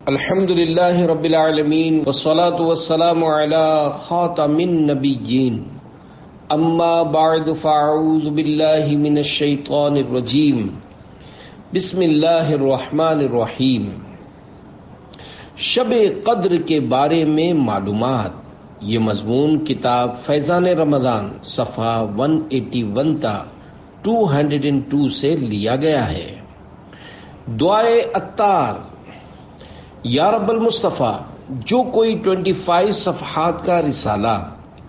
الحمد للہ رب العالمین والصلاة والسلام علی خاتم النبیین اما بعد فاعوذ باللہ من الشیطان الرجیم بسم اللہ الرحمن الرحیم۔ شب قدر کے بارے میں معلومات، یہ مضمون کتاب فیضان رمضان صفحہ 181 تا 202 سے لیا گیا ہے۔ دعائے عطار۔ یا رب المصطفیٰ، جو کوئی 25 صفحات کا رسالہ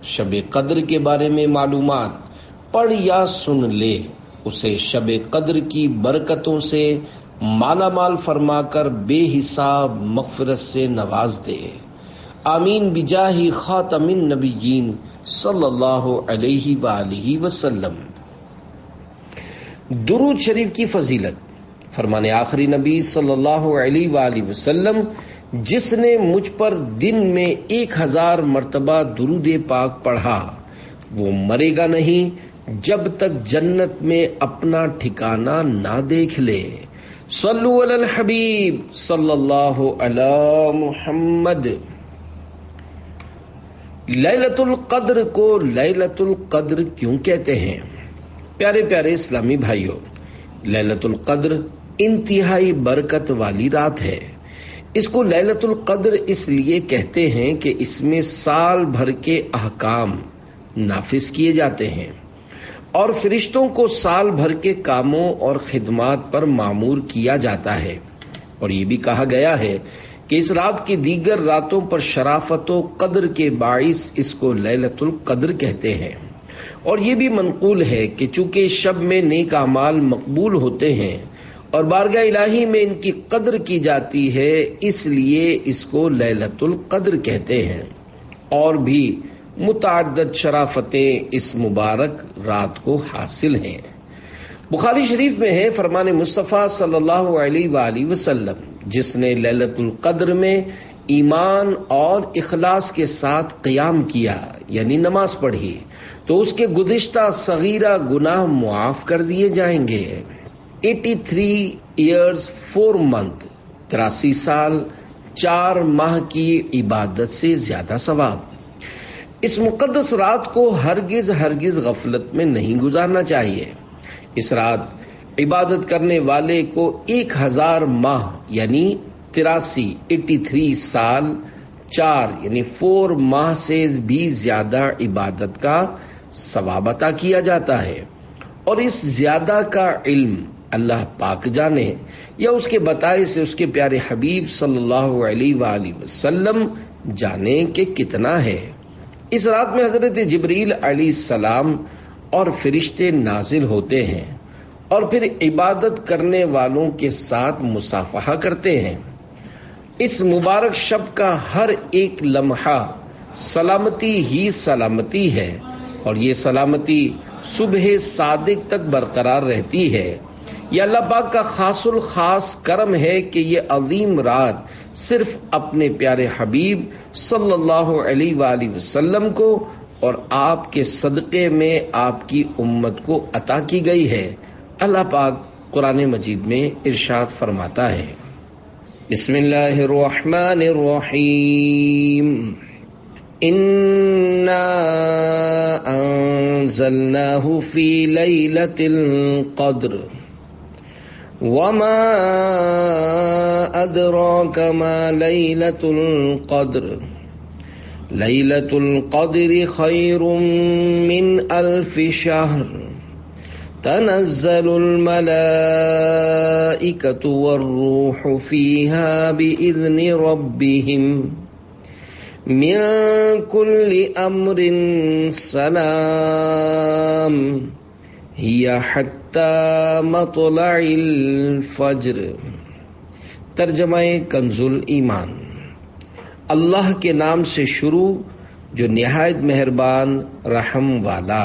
شب قدر کے بارے میں معلومات پڑھ یا سن لے، اسے شب قدر کی برکتوں سے مالا مال فرما کر بے حساب مغفرت سے نواز دے۔ آمین بجاہ خاتم النبیین صلی اللہ علیہ وآلہ وسلم۔ درود شریف کی فضیلت۔ فرمان آخری نبی صلی اللہ علیہ وآلہ وسلم، جس نے مجھ پر دن میں 1000 مرتبہ درود پاک پڑھا، وہ مرے گا نہیں جب تک جنت میں اپنا ٹھکانہ نہ دیکھ لے۔ صلو علی الحبیب صلی اللہ علی محمد۔ لیلۃ القدر کو لیلۃ القدر کیوں کہتے ہیں؟ پیارے پیارے اسلامی بھائیوں، لیلۃ القدر انتہائی برکت والی رات ہے۔ اس کو لیلۃ القدر اس لیے کہتے ہیں کہ اس میں سال بھر کے احکام نافذ کیے جاتے ہیں اور فرشتوں کو سال بھر کے کاموں اور خدمات پر مامور کیا جاتا ہے۔ اور یہ بھی کہا گیا ہے کہ اس رات کی دیگر راتوں پر شرافت و قدر کے باعث اس کو لیلۃ القدر کہتے ہیں۔ اور یہ بھی منقول ہے کہ چونکہ شب میں نیک اعمال مقبول ہوتے ہیں اور بارگاہ الہی میں ان کی قدر کی جاتی ہے، اس لیے اس کو لیلۃ القدر کہتے ہیں۔ اور بھی متعدد شرافتیں اس مبارک رات کو حاصل ہیں۔ بخاری شریف میں ہے، فرمان مصطفیٰ صلی اللہ علیہ وآلہ وسلم، جس نے لیلۃ القدر میں ایمان اور اخلاص کے ساتھ قیام کیا، یعنی نماز پڑھی، تو اس کے گزشتہ صغیرہ گناہ معاف کر دیے جائیں گے۔ 83 ایئرز 4 منتھ، 83 سال 4 ماہ کی عبادت سے زیادہ ثواب۔ اس مقدس رات کو ہرگز غفلت میں نہیں گزارنا چاہیے۔ اس رات عبادت کرنے والے کو 1000 ماہ یعنی 83 سال 4 یعنی 4 ماہ سے بھی زیادہ عبادت کا ثواب عطا کیا جاتا ہے۔ اور اس زیادہ کا علم اللہ پاک جانے یا اس کے بتائے سے اس کے پیارے حبیب صلی اللہ علیہ وآلہ وسلم جانے کہ کتنا ہے۔ اس رات میں حضرت جبریل علیہ السلام اور فرشتے نازل ہوتے ہیں اور پھر عبادت کرنے والوں کے ساتھ مصافحہ کرتے ہیں۔ اس مبارک شب کا ہر ایک لمحہ سلامتی ہی سلامتی ہے، اور یہ سلامتی صبح صادق تک برقرار رہتی ہے۔ یہ اللہ پاک کا خاص الخاص کرم ہے کہ یہ عظیم رات صرف اپنے پیارے حبیب صلی اللہ علیہ وآلہ وسلم کو اور آپ کے صدقے میں آپ کی امت کو عطا کی گئی ہے۔ اللہ پاک قرآن مجید میں ارشاد فرماتا ہے، بسم اللہ الرحمن الرحیم، انا انزلناہ فی لیلۃ القدر وما ادراک ما لیلۃ القدر لیلۃ القدر خیر من 1000 شہر تنزل الملائکۃ والروح فیہا بإذن ربہم من کل امر سلام ہی حتی مطلع الفجر۔ ترجمہ کنز الایمان۔ اللہ کے نام سے شروع جو نہایت مہربان رحم والا۔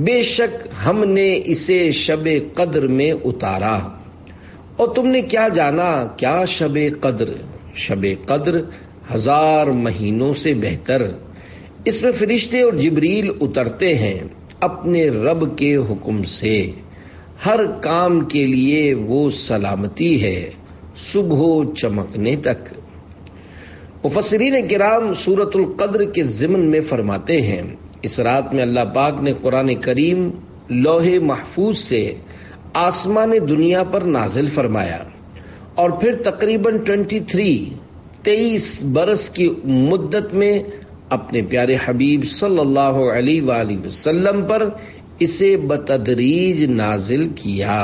بے شک ہم نے اسے شب قدر میں اتارا۔ اور تم نے کیا جانا کیا شب قدر؟ شب قدر 1000 مہینوں سے بہتر۔ اس میں فرشتے اور جبریل اترتے ہیں اپنے رب کے حکم سے۔ ہر کام کے لیے وہ سلامتی ہے صبح چمکنے تک۔ مفسرین کرام سورۃ القدر کے ضمن میں فرماتے ہیں اس رات میں اللہ پاک نے قرآن کریم لوح محفوظ سے آسمان دنیا پر نازل فرمایا اور پھر تقریباً 23 برس کی مدت میں اپنے پیارے حبیب صلی اللہ علیہ وآلہ وسلم پر اسے بتدریج نازل کیا۔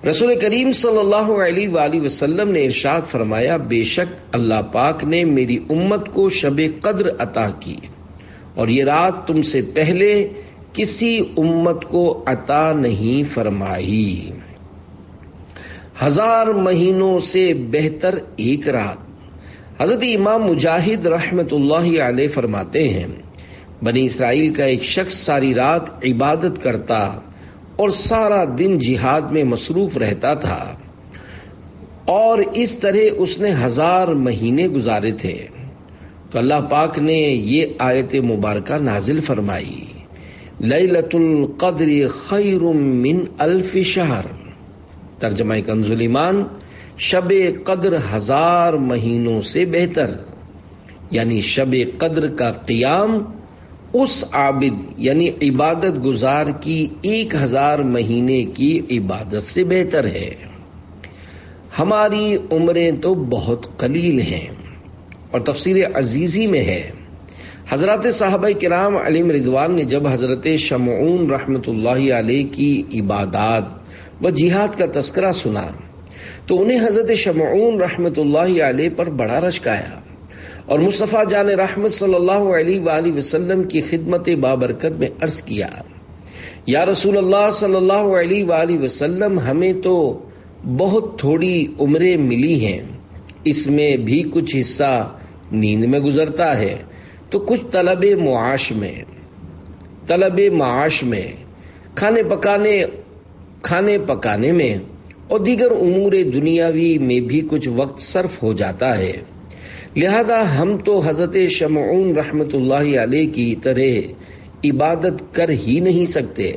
رسول کریم صلی اللہ علیہ وآلہ وسلم نے ارشاد فرمایا، بے شک اللہ پاک نے میری امت کو شب قدر عطا کی اور یہ رات تم سے پہلے کسی امت کو عطا نہیں فرمائی۔ 1000 مہینوں سے بہتر ایک رات۔ حضرت امام مجاہد رحمت اللہ علیہ فرماتے ہیں، بنی اسرائیل کا ایک شخص ساری رات عبادت کرتا اور سارا دن جہاد میں مصروف رہتا تھا اور اس طرح اس نے 1000 مہینے گزارے تھے تو اللہ پاک نے یہ آیت مبارکہ نازل فرمائی، لیلۃ القدر خیر من 1000 شہر۔ ترجمہ کنز ایمان، شب قدر 1000 مہینوں سے بہتر، یعنی شب قدر کا قیام اس عابد یعنی عبادت گزار کی 1000 مہینے کی عبادت سے بہتر ہے۔ ہماری عمریں تو بہت قلیل ہیں، اور تفسیر عزیزی میں ہے حضرات صحابہ کرام علیہم رضوان نے جب حضرت شمعون رحمت اللہ علیہ کی عبادات و جہاد کا تذکرہ سنا تو انہیں حضرت شمعون رحمت اللہ علیہ پر بڑا رشک آیا اور مصطفیٰ جان رحمت صلی اللہ علیہ وآلہ وسلم کی خدمت بابرکت میں عرض کیا، یا رسول اللہ صلی اللہ علیہ وآلہ وسلم، ہمیں تو بہت تھوڑی عمریں ملی ہیں، اس میں بھی کچھ حصہ نیند میں گزرتا ہے تو کچھ طلب معاش میں کھانے پکانے میں اور دیگر امور دنیاوی میں بھی کچھ وقت صرف ہو جاتا ہے، لہذا ہم تو حضرت شمعون رحمت اللہ علیہ کی طرح عبادت کر ہی نہیں سکتے،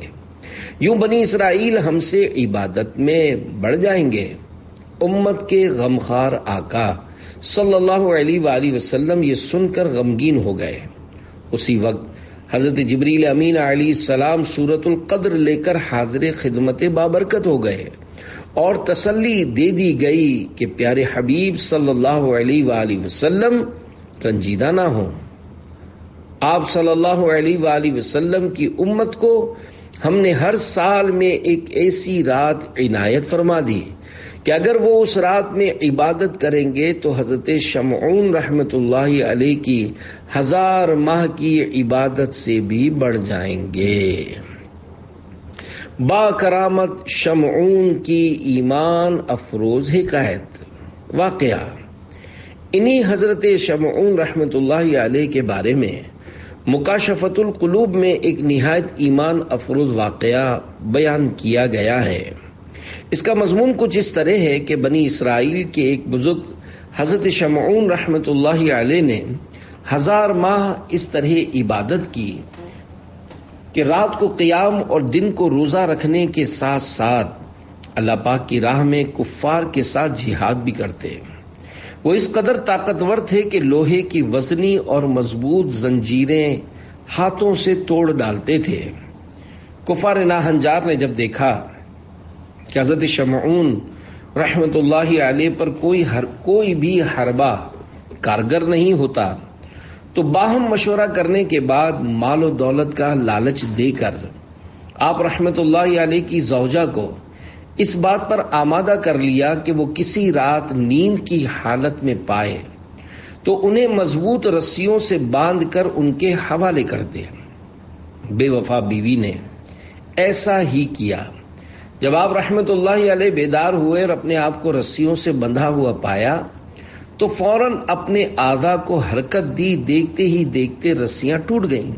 یوں بنی اسرائیل ہم سے عبادت میں بڑھ جائیں گے۔ امت کے غمخوار آقا صلی اللہ علیہ وآلہ وسلم یہ سن کر غمگین ہو گئے۔ اسی وقت حضرت جبریل امین علیہ السلام سورۃ القدر لے کر حاضر خدمت بابرکت ہو گئے اور تسلی دے دی گئی کہ پیارے حبیب صلی اللہ علیہ وآلہ وسلم رنجیدہ نہ ہوں۔ آپ صلی اللہ علیہ وآلہ وسلم کی امت کو ہم نے ہر سال میں ایک ایسی رات عنایت فرما دی کہ اگر وہ اس رات میں عبادت کریں گے تو حضرت شمعون رحمت اللہ علیہ کی 1000 ماہ کی عبادت سے بھی بڑھ جائیں گے۔ با کرامت شمعون کی ایمان افروز حکایت۔ واقعہ، انہی حضرت شمعون رحمت اللہ علیہ کے بارے میں مکاشفۃ القلوب میں ایک نہایت ایمان افروز واقعہ بیان کیا گیا ہے۔ اس کا مضمون کچھ اس طرح ہے کہ بنی اسرائیل کے ایک بزرگ حضرت شمعون رحمت اللہ علیہ نے 1000 ماہ اس طرح عبادت کی کہ رات کو قیام اور دن کو روزہ رکھنے کے ساتھ ساتھ اللہ پاک کی راہ میں کفار کے ساتھ جہاد بھی کرتے۔ وہ اس قدر طاقتور تھے کہ لوہے کی وزنی اور مضبوط زنجیریں ہاتھوں سے توڑ ڈالتے تھے۔ کفار ناہنجار نے جب دیکھا کہ حضرت شمعون رحمت اللہ علیہ پر کوئی بھی حربہ کارگر نہیں ہوتا تو باہم مشورہ کرنے کے بعد مال و دولت کا لالچ دے کر آپ رحمت اللہ علیہ کی زوجہ کو اس بات پر آمادہ کر لیا کہ وہ کسی رات نیند کی حالت میں پائے تو انہیں مضبوط رسیوں سے باندھ کر ان کے حوالے کر دے۔ بے وفا بیوی نے ایسا ہی کیا۔ جب آپ رحمت اللہ علیہ بیدار ہوئے اور اپنے آپ کو رسیوں سے بندھا ہوا پایا تو فوراً اپنے اعضاء کو حرکت دی، دیکھتے ہی دیکھتے رسیاں ٹوٹ گئیں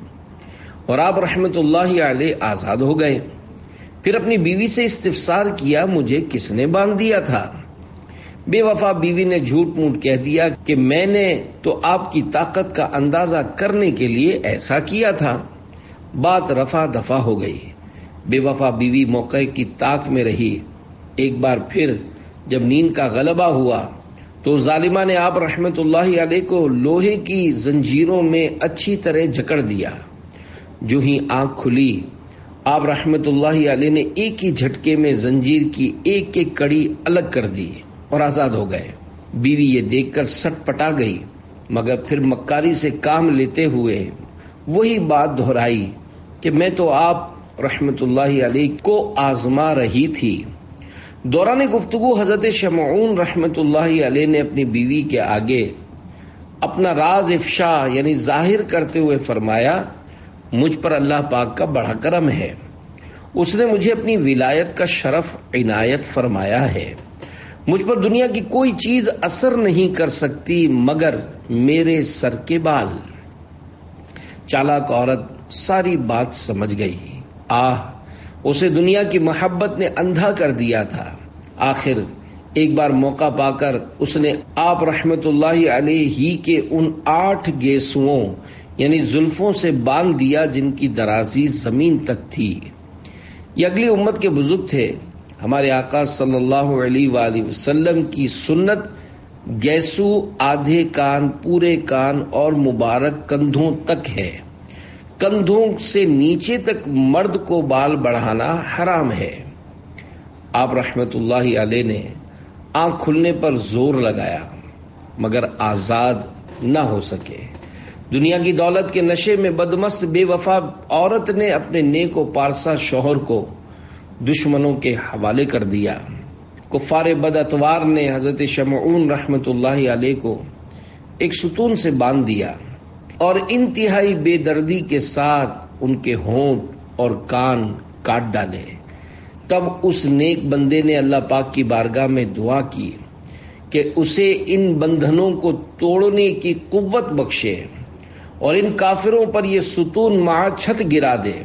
اور آپ رحمت اللہ علیہ آزاد ہو گئے۔ پھر اپنی بیوی سے استفسار کیا، مجھے کس نے باندھ دیا تھا؟ بے وفا بیوی نے جھوٹ موٹ کہہ دیا کہ میں نے تو آپ کی طاقت کا اندازہ کرنے کے لیے ایسا کیا تھا۔ بات رفع دفع ہو گئی۔ بے وفا بیوی موقع کی طاق میں رہی۔ ایک بار پھر جب نیند کا غلبہ ہوا تو ظالمہ نے آپ رحمت اللہ علیہ کو لوہے کی زنجیروں میں اچھی طرح جکڑ دیا۔ جو ہی آنکھ کھلی، آپ رحمت اللہ علیہ نے ایک ہی جھٹکے میں زنجیر کی ایک ایک کڑی الگ کر دی اور آزاد ہو گئے۔ بیوی یہ دیکھ کر سٹ پٹا گئی، مگر پھر مکاری سے کام لیتے ہوئے وہی بات دہرائی کہ میں تو آپ رحمت اللہ علیہ کو آزما رہی تھی۔ دوران گفتگو حضرت شمعون رحمت اللہ علیہ نے اپنی بیوی کے آگے اپنا راز افشا یعنی ظاہر کرتے ہوئے فرمایا، مجھ پر اللہ پاک کا بڑا کرم ہے، اس نے مجھے اپنی ولایت کا شرف عنایت فرمایا ہے۔ مجھ پر دنیا کی کوئی چیز اثر نہیں کر سکتی مگر میرے سر کے بال۔ چالاک عورت ساری بات سمجھ گئی۔ اسے دنیا کی محبت نے اندھا کر دیا تھا۔ آخر ایک بار موقع پا کر اس نے آپ رحمت اللہ علیہ ہی کے ان 8 گیسوؤں یعنی زلفوں سے باندھ دیا جن کی درازی زمین تک تھی۔ یہ اگلی امت کے بزرگ تھے۔ ہمارے آقا صلی اللہ علیہ وآلہ وسلم کی سنت گیسو آدھے کان، پورے کان اور مبارک کندھوں تک ہے۔ کندھوں سے نیچے تک مرد کو بال بڑھانا حرام ہے۔ آپ رحمت اللہ علیہ نے آنکھ کھلنے پر زور لگایا مگر آزاد نہ ہو سکے۔ دنیا کی دولت کے نشے میں بدمست بے وفا عورت نے اپنے نیک و پارسا شوہر کو دشمنوں کے حوالے کر دیا۔ کفار بد اتوار نے حضرت شمعون رحمت اللہ علیہ کو ایک ستون سے باندھ دیا اور انتہائی بے دردی کے ساتھ ان کے ہونٹ اور کان کاٹ ڈالے۔ تب اس نیک بندے نے اللہ پاک کی بارگاہ میں دعا کی کہ اسے ان بندھنوں کو توڑنے کی قوت بخشے اور ان کافروں پر یہ ستون مع چھت گرا دے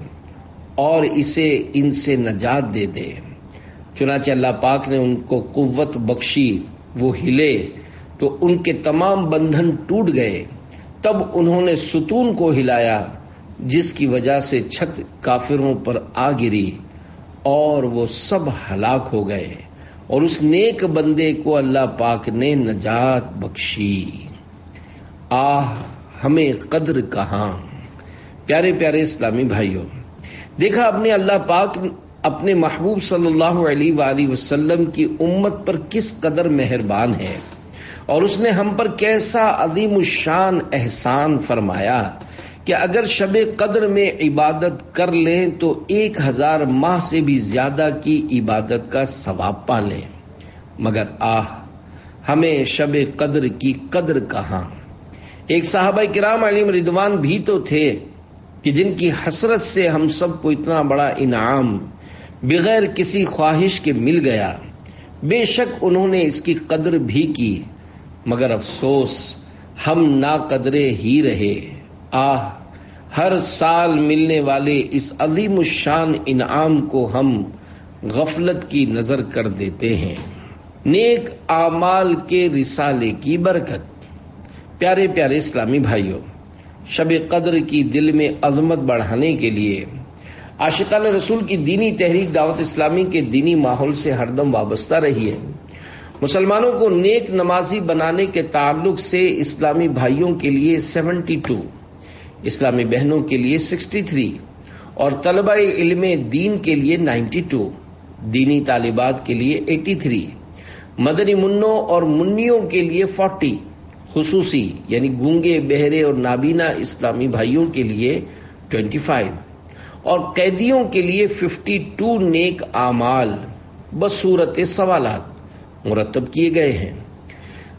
اور اسے ان سے نجات دے دے۔ چنانچہ اللہ پاک نے ان کو قوت بخشی، وہ ہلے تو ان کے تمام بندھن ٹوٹ گئے۔ تب انہوں نے ستون کو ہلایا جس کی وجہ سے چھت کافروں پر آ گری اور وہ سب ہلاک ہو گئے اور اس نیک بندے کو اللہ پاک نے نجات بخشی۔ ہمیں قدر کہاں۔ پیارے پیارے اسلامی بھائیوں، دیکھا اپنے اللہ پاک اپنے محبوب صلی اللہ علیہ وآلہ وسلم کی امت پر کس قدر مہربان ہے اور اس نے ہم پر کیسا عظیم الشان احسان فرمایا کہ اگر شب قدر میں عبادت کر لیں تو 1000 ماہ سے بھی زیادہ کی عبادت کا ثواب پا لیں، مگر ہمیں شب قدر کی قدر کہاں۔ ایک صحابہ کرام علیہم رضوان بھی تو تھے کہ جن کی حسرت سے ہم سب کو اتنا بڑا انعام بغیر کسی خواہش کے مل گیا۔ بے شک انہوں نے اس کی قدر بھی کی، مگر افسوس ہم ناقدرے ہی رہے۔ ہر سال ملنے والے اس عظیم الشان انعام کو ہم غفلت کی نظر کر دیتے ہیں۔ نیک اعمال کے رسالے کی برکت۔ پیارے پیارے اسلامی بھائیوں، شب قدر کی دل میں عظمت بڑھانے کے لیے عاشقان رسول کی دینی تحریک دعوت اسلامی کے دینی ماحول سے ہر دم وابستہ رہی ہے۔ مسلمانوں کو نیک نمازی بنانے کے تعلق سے اسلامی بھائیوں کے لیے 72، اسلامی بہنوں کے لیے 63 اور طلبہ علم دین کے لیے 92، دینی طالبات کے لیے 83، مدنی منوں اور منیوں کے لیے 40، خصوصی یعنی گونگے بہرے اور نابینا اسلامی بھائیوں کے لیے 25 اور قیدیوں کے لیے 52 نیک اعمال بصورت سوالات مرتب کیے گئے ہیں۔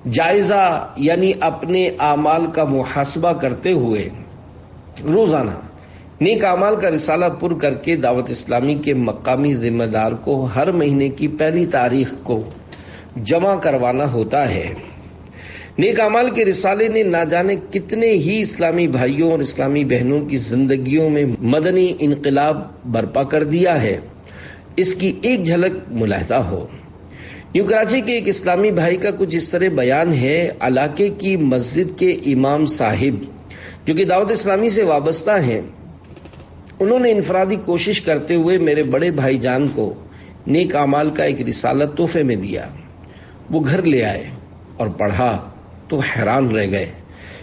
جائزہ یعنی اپنے اعمال کا محاسبہ کرتے ہوئے روزانہ نیک اعمال کا رسالہ پر کر کے دعوت اسلامی کے مقامی ذمہ دار کو ہر مہینے کی پہلی تاریخ کو جمع کروانا ہوتا ہے۔ نیک اعمال کے رسالے نے نہ جانے کتنے ہی اسلامی بھائیوں اور اسلامی بہنوں کی زندگیوں میں مدنی انقلاب برپا کر دیا ہے۔ اس کی ایک جھلک ملاحظہ ہو۔ یوں کراچی کے ایک اسلامی بھائی کا کچھ اس طرح بیان ہے۔ علاقے کی مسجد کے امام صاحب جو کہ دعوت اسلامی سے وابستہ ہیں، انہوں نے انفرادی کوشش کرتے ہوئے میرے بڑے بھائی جان کو نیک اعمال کا ایک رسالہ تحفے میں دیا۔ وہ گھر لے آئے اور پڑھا تو حیران رہ گئے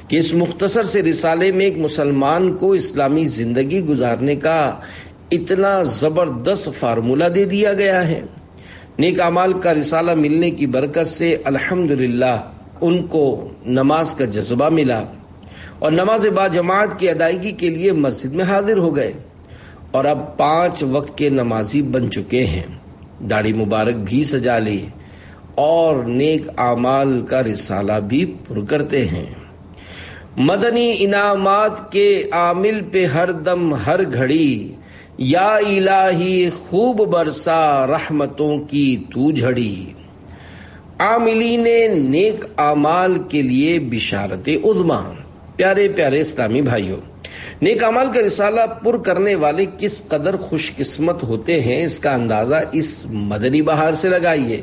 کہ اس مختصر سے رسالے میں ایک مسلمان کو اسلامی زندگی گزارنے کا اتنا زبردست فارمولہ دے دیا گیا ہے۔ نیک اعمال کا رسالہ ملنے کی برکت سے الحمدللہ ان کو نماز کا جذبہ ملا اور نماز باجماعت کی ادائیگی کے لیے مسجد میں حاضر ہو گئے اور اب 5 وقت کے نمازی بن چکے ہیں، داڑھی مبارک بھی سجا لی اور نیک اعمال کا رسالہ بھی پر کرتے ہیں۔ مدنی انعامات کے عامل پہ ہر دم ہر گھڑی، یا الہی خوب برسا رحمتوں کی تو جھڑی۔ عاملین نیک اعمال کے لیے بشارت عظمی۔ پیارے پیارے اسلامی بھائیوں، نیک اعمال کا رسالہ پر کرنے والے کس قدر خوش قسمت ہوتے ہیں اس کا اندازہ اس مدنی بہار سے لگائیے۔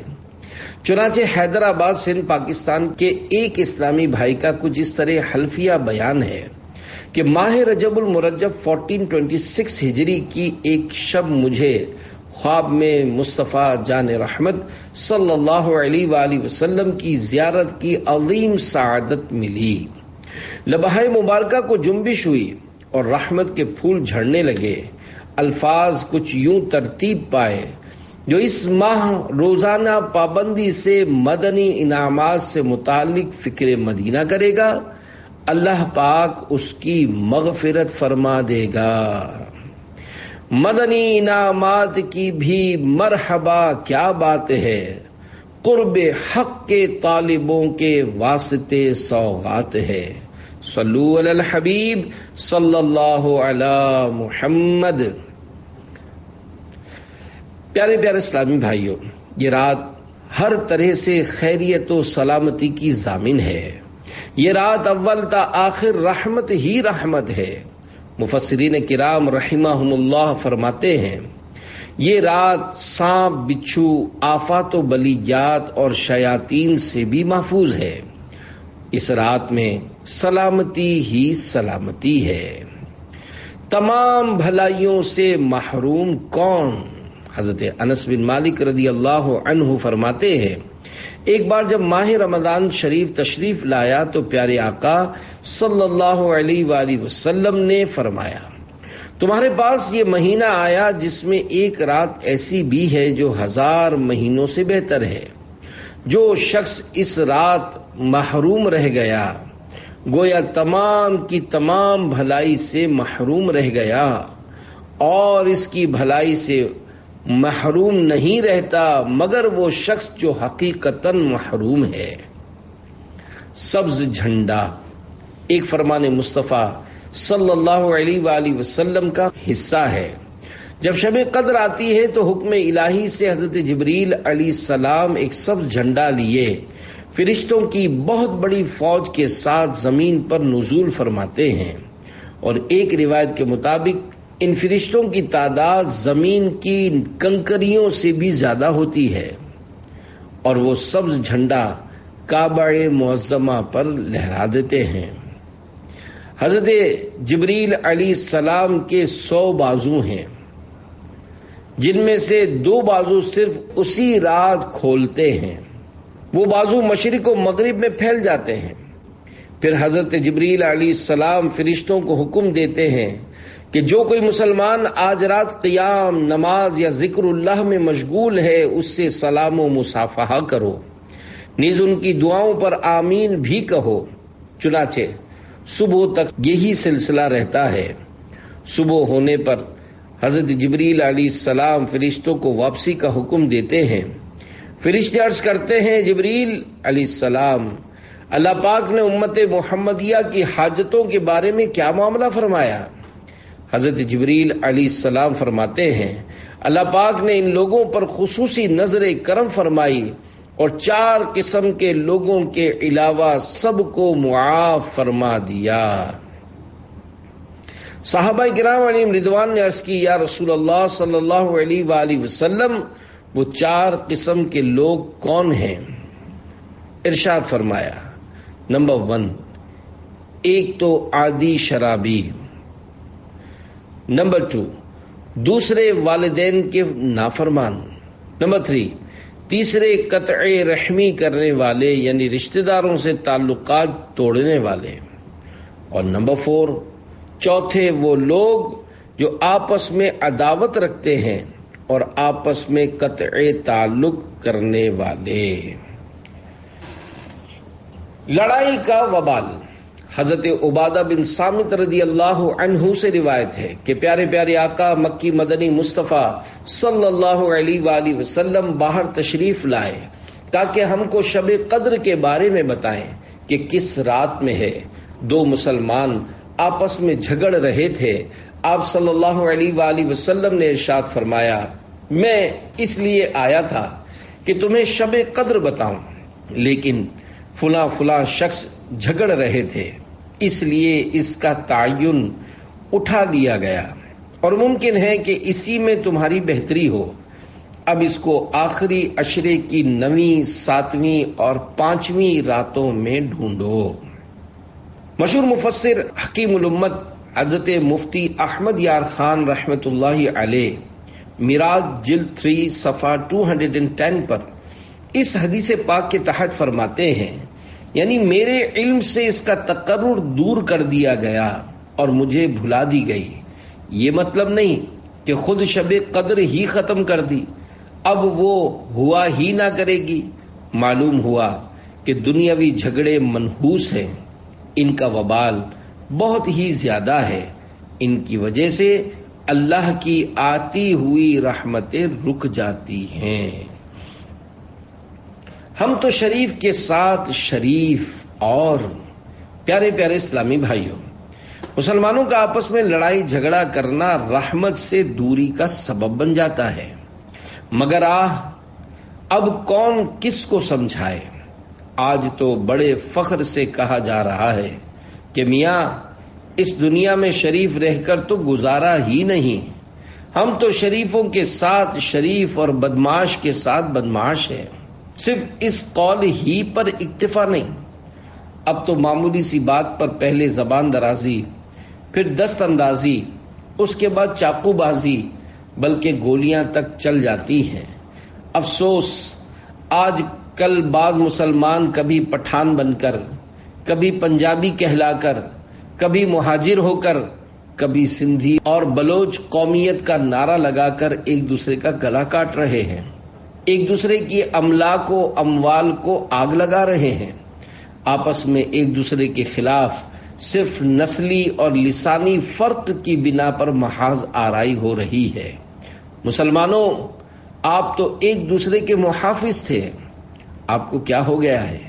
چنانچہ حیدرآباد سندھ پاکستان کے ایک اسلامی بھائی کا کچھ اس طرح حلفیہ بیان ہے کہ ماہ رجب المرجب 1426 ہجری کی ایک شب مجھے خواب میں مصطفیٰ جان رحمت صلی اللہ علیہ وآلہ وسلم کی زیارت کی عظیم سعادت ملی۔ لبہائے مبارکہ کو جنبش ہوئی اور رحمت کے پھول جھڑنے لگے۔ الفاظ کچھ یوں ترتیب پائے: جو اس ماہ روزانہ پابندی سے مدنی انعامات سے متعلق فکر مدینہ کرے گا، اللہ پاک اس کی مغفرت فرما دے گا۔ مدنی انعامات کی بھی مرحبا کیا بات ہے، قرب حق کے طالبوں کے واسطے سوغات ہے۔ صلو علی الحبیب صلی اللہ علی محمد۔ پیارے پیارے اسلامی بھائیوں، یہ رات ہر طرح سے خیریت و سلامتی کی ضامن ہے۔ یہ رات اول تا آخر رحمت ہی رحمت ہے۔ مفسرین کرام رحمہم اللہ فرماتے ہیں یہ رات سانپ، بچھو، آفات و بلیجات اور شیاطین سے بھی محفوظ ہے۔ اس رات میں سلامتی ہی سلامتی ہے۔ تمام بھلائیوں سے محروم کون؟ حضرت انس بن مالک رضی اللہ عنہ فرماتے ہیں ایک بار جب ماہ رمضان شریف تشریف لایا تو پیارے آقا صلی اللہ علیہ وآلہ وسلم نے فرمایا، تمہارے پاس یہ مہینہ آیا جس میں ایک رات ایسی بھی ہے جو 1000 مہینوں سے بہتر ہے۔ جو شخص اس رات محروم رہ گیا گویا تمام کی تمام بھلائی سے محروم رہ گیا، اور اس کی بھلائی سے محروم نہیں رہتا مگر وہ شخص جو حقیقتاً محروم ہے۔ سبز جھنڈا ایک فرمان مصطفیٰ صلی اللہ علیہ وآلہ وسلم کا حصہ ہے۔ جب شب قدر آتی ہے تو حکم الہی سے حضرت جبریل علیہ السلام ایک سبز جھنڈا لیے فرشتوں کی بہت بڑی فوج کے ساتھ زمین پر نزول فرماتے ہیں، اور ایک روایت کے مطابق ان فرشتوں کی تعداد زمین کی کنکریوں سے بھی زیادہ ہوتی ہے، اور وہ سبز جھنڈا کعبہ معظمہ پر لہرا دیتے ہیں۔ حضرت جبریل علیہ السلام کے 100 بازو ہیں، جن میں سے 2 بازو صرف اسی رات کھولتے ہیں۔ وہ بازو مشرق و مغرب میں پھیل جاتے ہیں۔ پھر حضرت جبریل علیہ السلام فرشتوں کو حکم دیتے ہیں کہ جو کوئی مسلمان آج رات قیام، نماز یا ذکر اللہ میں مشغول ہے اس سے سلام و مصافحہ کرو، نیز ان کی دعاؤں پر آمین بھی کہو۔ چنانچہ صبح تک یہی سلسلہ رہتا ہے۔ صبح ہونے پر حضرت جبریل علیہ السلام فرشتوں کو واپسی کا حکم دیتے ہیں۔ فرشتے عرض کرتے ہیں، جبریل علیہ السلام، اللہ پاک نے امت محمدیہ کی حاجتوں کے بارے میں کیا معاملہ فرمایا؟ حضرت جبریل علیہ السلام فرماتے ہیں، اللہ پاک نے ان لوگوں پر خصوصی نظر کرم فرمائی اور 4 قسم کے لوگوں کے علاوہ سب کو معاف فرما دیا۔ صحابہ کرام علیہم رضوان نے عرض کی، یا رسول اللہ صلی اللہ علیہ وآلہ وسلم، وہ 4 قسم کے لوگ کون ہیں؟ ارشاد فرمایا، نمبر 1، ایک تو عادی شرابی، نمبر 2، دوسرے والدین کے نافرمان، نمبر 3، تیسرے قطع رحمی کرنے والے یعنی رشتہ داروں سے تعلقات توڑنے والے، اور نمبر 4 چوتھے وہ لوگ جو آپس میں عداوت رکھتے ہیں اور آپس میں قطع تعلق کرنے والے۔ لڑائی کا وبال۔ حضرت عبادہ بن صامت رضی اللہ عنہ سے روایت ہے کہ پیارے پیارے آقا مکی مدنی مصطفیٰ صلی اللہ علیہ وآلہ وسلم باہر تشریف لائے تاکہ ہم کو شب قدر کے بارے میں بتائیں کہ کس رات میں ہے۔ دو مسلمان آپس میں جھگڑ رہے تھے۔ آپ صلی اللہ علیہ وآلہ وسلم نے ارشاد فرمایا، میں اس لیے آیا تھا کہ تمہیں شب قدر بتاؤں، لیکن فلاں فلاں شخص جھگڑ رہے تھے، اس لیے اس کا تعین اٹھا لیا گیا اور ممکن ہے کہ اسی میں تمہاری بہتری ہو۔ اب اس کو آخری عشرے کی 9ویں، 7ویں اور 5ویں راتوں میں ڈھونڈو۔ مشہور مفسر حکیم الامت حضرت مفتی احمد یار خان رحمۃ اللہ علیہ میراج جلد 3 صفحہ 210 پر اس حدیث پاک کے تحت فرماتے ہیں، یعنی میرے علم سے اس کا تقرر دور کر دیا گیا اور مجھے بھلا دی گئی۔ یہ مطلب نہیں کہ خود شب قدر ہی ختم کر دی، اب وہ ہوا ہی نہ کرے گی۔ معلوم ہوا کہ دنیاوی جھگڑے منحوس ہیں، ان کا وبال بہت ہی زیادہ ہے، ان کی وجہ سے اللہ کی آتی ہوئی رحمتیں رک جاتی ہیں۔ ہم تو شریف کے ساتھ شریف، اور پیارے پیارے اسلامی بھائیوں، مسلمانوں کا آپس میں لڑائی جھگڑا کرنا رحمت سے دوری کا سبب بن جاتا ہے، مگر اب کون کس کو سمجھائے۔ آج تو بڑے فخر سے کہا جا رہا ہے کہ میاں اس دنیا میں شریف رہ کر تو گزارا ہی نہیں، ہم تو شریفوں کے ساتھ شریف اور بدمعاش کے ساتھ بدمعاش ہیں۔ صرف اس قول ہی پر اکتفا نہیں، اب تو معمولی سی بات پر پہلے زبان درازی، پھر دست اندازی، اس کے بعد چاقو بازی، بلکہ گولیاں تک چل جاتی ہیں۔ افسوس، آج کل بعض مسلمان کبھی پٹھان بن کر، کبھی پنجابی کہلا کر، کبھی مہاجر ہو کر، کبھی سندھی اور بلوچ قومیت کا نعرہ لگا کر ایک دوسرے کا گلا کاٹ رہے ہیں، ایک دوسرے کی املاک و اموال کو آگ لگا رہے ہیں، آپس میں ایک دوسرے کے خلاف صرف نسلی اور لسانی فرق کی بنا پر محاذ آرائی ہو رہی ہے۔ مسلمانوں، آپ تو ایک دوسرے کے محافظ تھے، آپ کو کیا ہو گیا ہے؟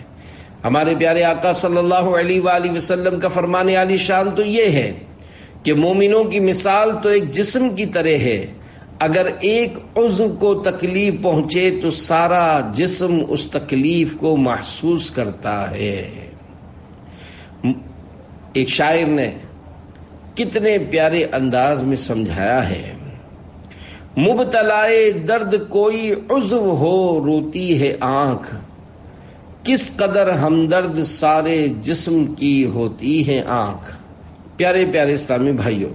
ہمارے پیارے آقا صلی اللہ علیہ وآلہ وسلم کا فرمان عالی شان تو یہ ہے کہ مومنوں کی مثال تو ایک جسم کی طرح ہے، اگر ایک عضو کو تکلیف پہنچے تو سارا جسم اس تکلیف کو محسوس کرتا ہے۔ ایک شاعر نے کتنے پیارے انداز میں سمجھایا ہے، مبتلائے درد کوئی عضو ہو روتی ہے آنکھ، کس قدر ہمدرد سارے جسم کی ہوتی ہے آنکھ۔ پیارے پیارے اسلامی بھائیوں،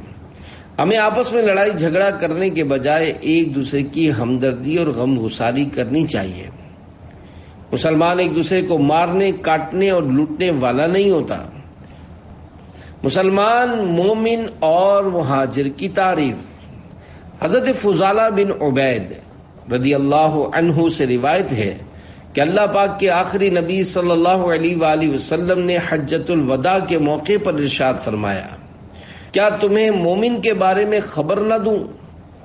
ہمیں آپس میں لڑائی جھگڑا کرنے کے بجائے ایک دوسرے کی ہمدردی اور غم گساری کرنی چاہیے۔ مسلمان ایک دوسرے کو مارنے، کاٹنے اور لوٹنے والا نہیں ہوتا۔ مسلمان، مومن اور مہاجر کی تعریف۔ حضرت فضالہ بن عبید رضی اللہ عنہ سے روایت ہے کہ اللہ پاک کے آخری نبی صلی اللہ علیہ وآلہ وسلم نے حجۃ الوداع کے موقع پر ارشاد فرمایا، کیا تمہیں مومن کے بارے میں خبر نہ دوں؟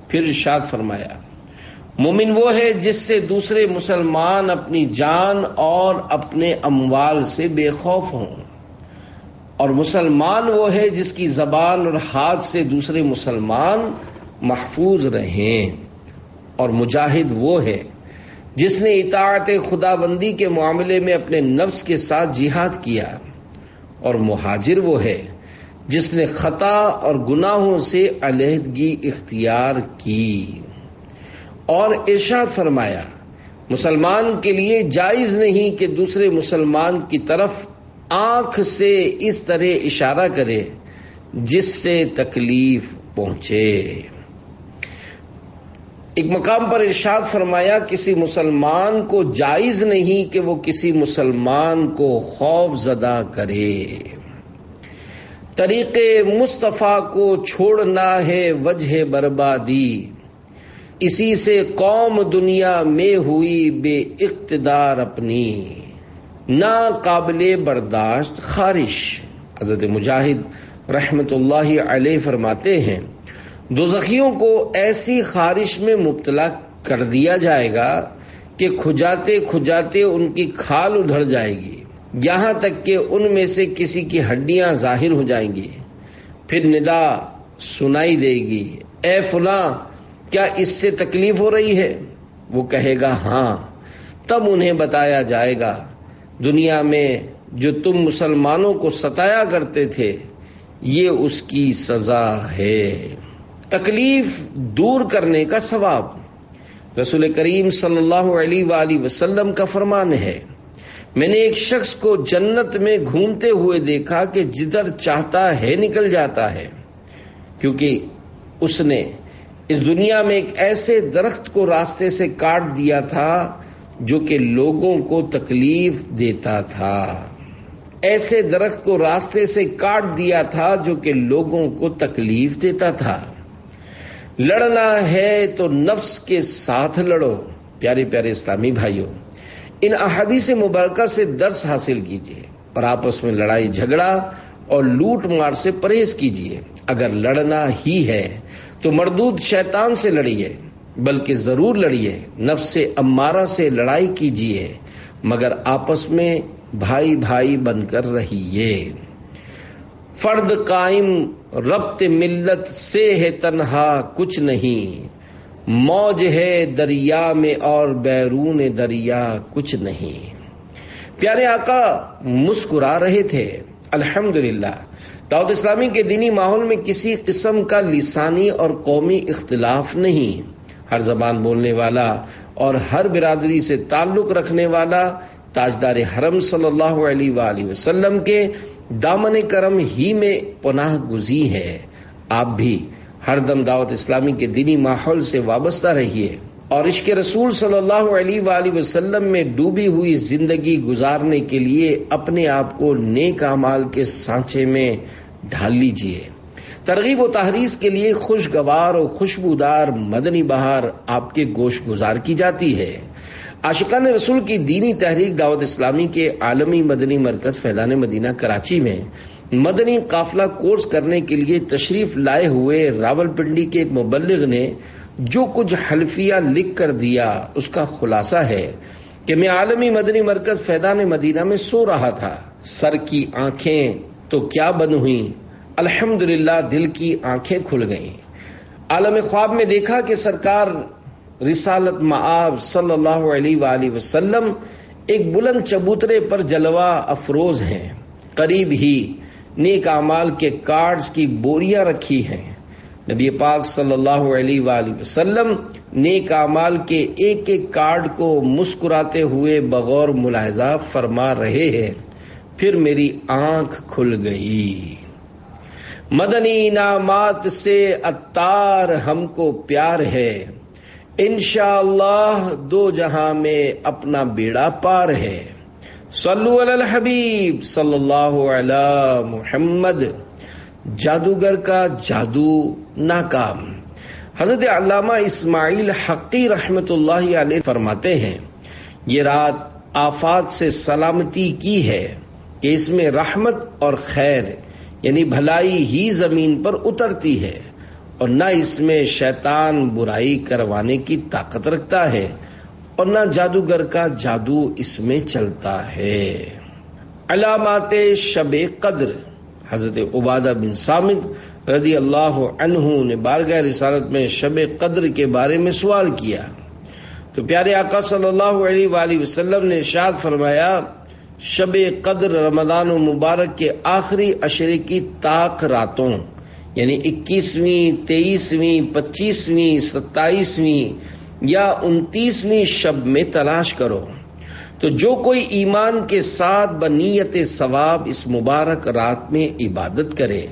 پھر ارشاد فرمایا، مومن وہ ہے جس سے دوسرے مسلمان اپنی جان اور اپنے اموال سے بے خوف ہوں، اور مسلمان وہ ہے جس کی زبان اور ہاتھ سے دوسرے مسلمان محفوظ رہیں، اور مجاہد وہ ہے جس نے اطاعت خدا بندی کے معاملے میں اپنے نفس کے ساتھ جہاد کیا، اور مہاجر وہ ہے جس نے خطا اور گناہوں سے علیحدگی اختیار کی۔ اور ارشاد فرمایا، مسلمان کے لیے جائز نہیں کہ دوسرے مسلمان کی طرف آنکھ سے اس طرح اشارہ کرے جس سے تکلیف پہنچے۔ ایک مقام پر ارشاد فرمایا کسی مسلمان کو جائز نہیں کہ وہ کسی مسلمان کو خوف زدہ کرے، طریق مصطفیٰ کو چھوڑنا ہے وجہ بربادی، اسی سے قوم دنیا میں ہوئی بے اقتدار اپنی، نا قابل برداشت خارش۔ حضرت مجاہد رحمت اللہ علیہ فرماتے ہیں دوزخیوں کو ایسی خارش میں مبتلا کر دیا جائے گا کہ کھجاتے کھجاتے ان کی کھال ادھڑ جائے گی، یہاں تک کہ ان میں سے کسی کی ہڈیاں ظاہر ہو جائیں گی۔ پھر ندا سنائی دے گی، اے فلاں کیا اس سے تکلیف ہو رہی ہے؟ وہ کہے گا ہاں۔ تب انہیں بتایا جائے گا دنیا میں جو تم مسلمانوں کو ستایا کرتے تھے یہ اس کی سزا ہے۔ تکلیف دور کرنے کا ثواب رسول کریم صلی اللہ علیہ وآلہ وسلم کا فرمان ہے، میں نے ایک شخص کو جنت میں گھومتے ہوئے دیکھا کہ جدھر چاہتا ہے نکل جاتا ہے، کیونکہ اس نے اس دنیا میں ایک ایسے درخت کو راستے سے کاٹ دیا تھا جو کہ لوگوں کو تکلیف دیتا تھا، ایسے درخت کو راستے سے کاٹ دیا تھا جو کہ لوگوں کو تکلیف دیتا تھا۔ لڑنا ہے تو نفس کے ساتھ لڑو۔ پیارے پیارے اسلامی بھائیوں، ان احادیث مبارکہ سے درس حاصل کیجیے اور آپس میں لڑائی جھگڑا اور لوٹ مار سے پرہیز کیجیے۔ اگر لڑنا ہی ہے تو مردود شیطان سے لڑیے، بلکہ ضرور لڑیے، نفس امارہ سے لڑائی کیجیے، مگر آپس میں بھائی بھائی بن کر رہیے۔ فرد قائم ربط ملت سے ہے تنہا کچھ نہیں، موج ہے دریا میں اور بیرون دریا کچھ نہیں۔ پیارے آقا مسکرا رہے تھے۔ الحمدللہ دعوت اسلامی کے دینی ماحول میں کسی قسم کا لسانی اور قومی اختلاف نہیں، ہر زبان بولنے والا اور ہر برادری سے تعلق رکھنے والا تاجدار حرم صلی اللہ علیہ وآلہ وسلم کے دامن کرم ہی میں پناہ گزین ہے۔ آپ بھی ہر دم دعوت اسلامی کے دینی ماحول سے وابستہ رہیے اور عشق رسول صلی اللہ علیہ وآلہ وسلم میں ڈوبی ہوئی زندگی گزارنے کے لیے اپنے آپ کو نیک اعمال کے سانچے میں ڈھال لیجیے۔ ترغیب و تحریض کے لیے خوشگوار اور خوشبودار مدنی بہار آپ کے گوش گزار کی جاتی ہے۔ عاشقان رسول کی دینی تحریک دعوت اسلامی کے عالمی مدنی مرکز فیضان مدینہ کراچی میں مدنی قافلہ کورس کرنے کے لیے تشریف لائے ہوئے راولپنڈی کے ایک مبلغ نے جو کچھ حلفیہ لکھ کر دیا اس کا خلاصہ ہے کہ میں عالمی مدنی مرکز فیضان مدینہ میں سو رہا تھا، سر کی آنکھیں تو کیا بند ہوئیں، الحمدللہ دل کی آنکھیں کھل گئیں۔ عالم خواب میں دیکھا کہ سرکار رسالت مآب صلی اللہ علیہ وآلہ وسلم ایک بلند چبوترے پر جلوہ افروز ہیں، قریب ہی نیک اعمال کے کارڈز کی بوریاں رکھی ہیں۔ نبی پاک صلی اللہ علیہ وآلہ وسلم نیک اعمال کے ایک ایک کارڈ کو مسکراتے ہوئے بغور ملاحظہ فرما رہے ہیں۔ پھر میری آنکھ کھل گئی۔ مدنی انعامات سے عطار ہم کو پیار ہے، انشاءاللہ دو جہاں میں اپنا بیڑا پار ہے۔ صلو علی الحبیب صلی اللہ علی محمد۔ جادوگر کا جادو ناکام۔ حضرت علامہ اسماعیل حقی رحمت اللہ علیہ فرماتے ہیں یہ رات آفات سے سلامتی کی ہے کہ اس میں رحمت اور خیر یعنی بھلائی ہی زمین پر اترتی ہے، اور نہ اس میں شیطان برائی کروانے کی طاقت رکھتا ہے اور نہ جادوگر کا جادو اس میں چلتا ہے۔ علامات شب قدر۔ حضرت عبادہ بن صامت رضی اللہ عنہ نے بارگاہ رسالت میں شب قدر کے بارے میں سوال کیا تو پیارے آقا صلی اللہ علیہ وآلہ وسلم نے ارشاد فرمایا شب قدر رمضان المبارک کے آخری عشرے کی طاق راتوں یعنی 21ویں، 23ویں، 25ویں، 27ویں یا 29ویں شب میں تلاش کرو، تو جو کوئی ایمان کے ساتھ بنیت ثواب اس مبارک رات میں عبادت کرے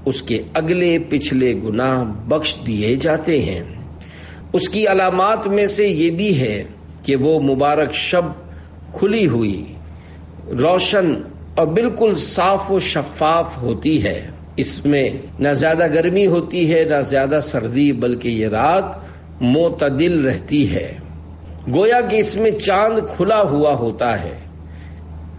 اس کے اگلے پچھلے گناہ بخش دیے جاتے ہیں۔ اس کی علامات میں سے یہ بھی ہے کہ وہ مبارک شب کھلی ہوئی، روشن اور بالکل صاف و شفاف ہوتی ہے۔ اس میں نہ زیادہ گرمی ہوتی ہے نہ زیادہ سردی، بلکہ یہ رات معتدل رہتی ہے، گویا کہ اس میں چاند کھلا ہوا ہوتا ہے۔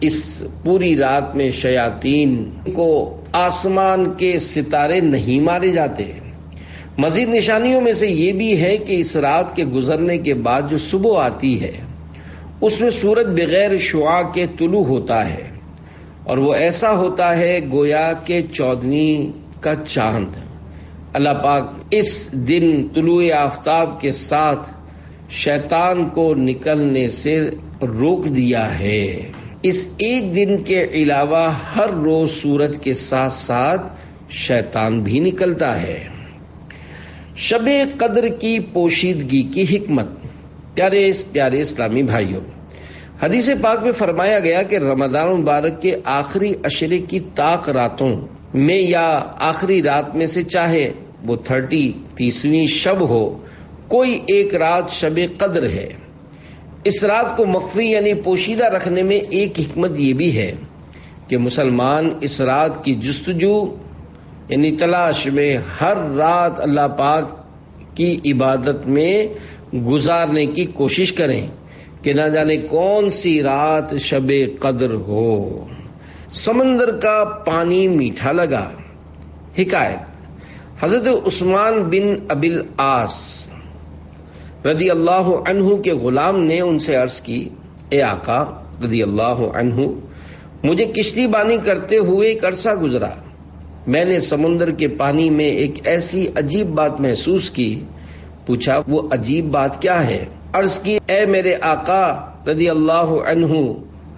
اس پوری رات میں شیاطین کو آسمان کے ستارے نہیں مارے جاتے۔ مزید نشانیوں میں سے یہ بھی ہے کہ اس رات کے گزرنے کے بعد جو صبح آتی ہے اس میں سورج بغیر شعاع کے طلوع ہوتا ہے، اور وہ ایسا ہوتا ہے گویا کہ 14ویں کا چاند۔ اللہ پاک اس دن طلوع آفتاب کے ساتھ شیطان کو نکلنے سے روک دیا ہے۔ اس ایک دن کے علاوہ ہر روز سورج کے ساتھ ساتھ شیطان بھی نکلتا ہے۔ شب قدر کی پوشیدگی کی حکمت۔ پیارے اسلامی بھائیوں، حدیث پاک میں فرمایا گیا کہ رمضان مبارک کے آخری عشرے کی طاق راتوں میں یا آخری رات میں سے، چاہے وہ 30ویں شب ہو، کوئی ایک رات شب قدر ہے۔ اس رات کو مخفی یعنی پوشیدہ رکھنے میں ایک حکمت یہ بھی ہے کہ مسلمان اس رات کی جستجو یعنی تلاش میں ہر رات اللہ پاک کی عبادت میں گزارنے کی کوشش کریں کہ نہ جانے کون سی رات شب قدر ہو۔ سمندر کا پانی میٹھا لگا۔ حکایت: حضرت عثمان بن ابی العاص رضی اللہ عنہ کے غلام نے ان سے عرض کی، اے آقا رضی اللہ عنہ، مجھے کشتی بانی کرتے ہوئے ایک عرصہ گزرا۔ میں نے سمندر کے پانی میں ایک ایسی عجیب بات محسوس کی۔ پوچھا، وہ عجیب بات کیا ہے؟ عرض کی، اے میرے آقا رضی اللہ عنہ،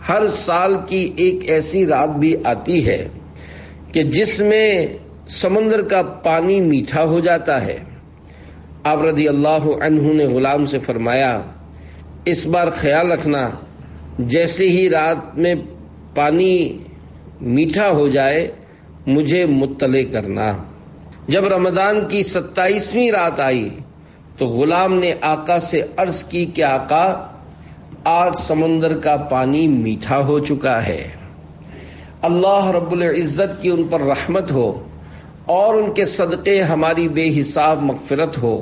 ہر سال کی ایک ایسی رات بھی آتی ہے کہ جس میں سمندر کا پانی میٹھا ہو جاتا ہے۔ آپ رضی اللہ عنہ نے غلام سے فرمایا، اس بار خیال رکھنا، جیسے ہی رات میں پانی میٹھا ہو جائے مجھے مطلع کرنا۔ جب رمضان کی 27ویں رات آئی تو غلام نے آقا سے عرض کی کہ آقا، آج سمندر کا پانی میٹھا ہو چکا ہے۔ اللہ رب العزت کی ان پر رحمت ہو اور ان کے صدقے ہماری بے حساب مغفرت ہو،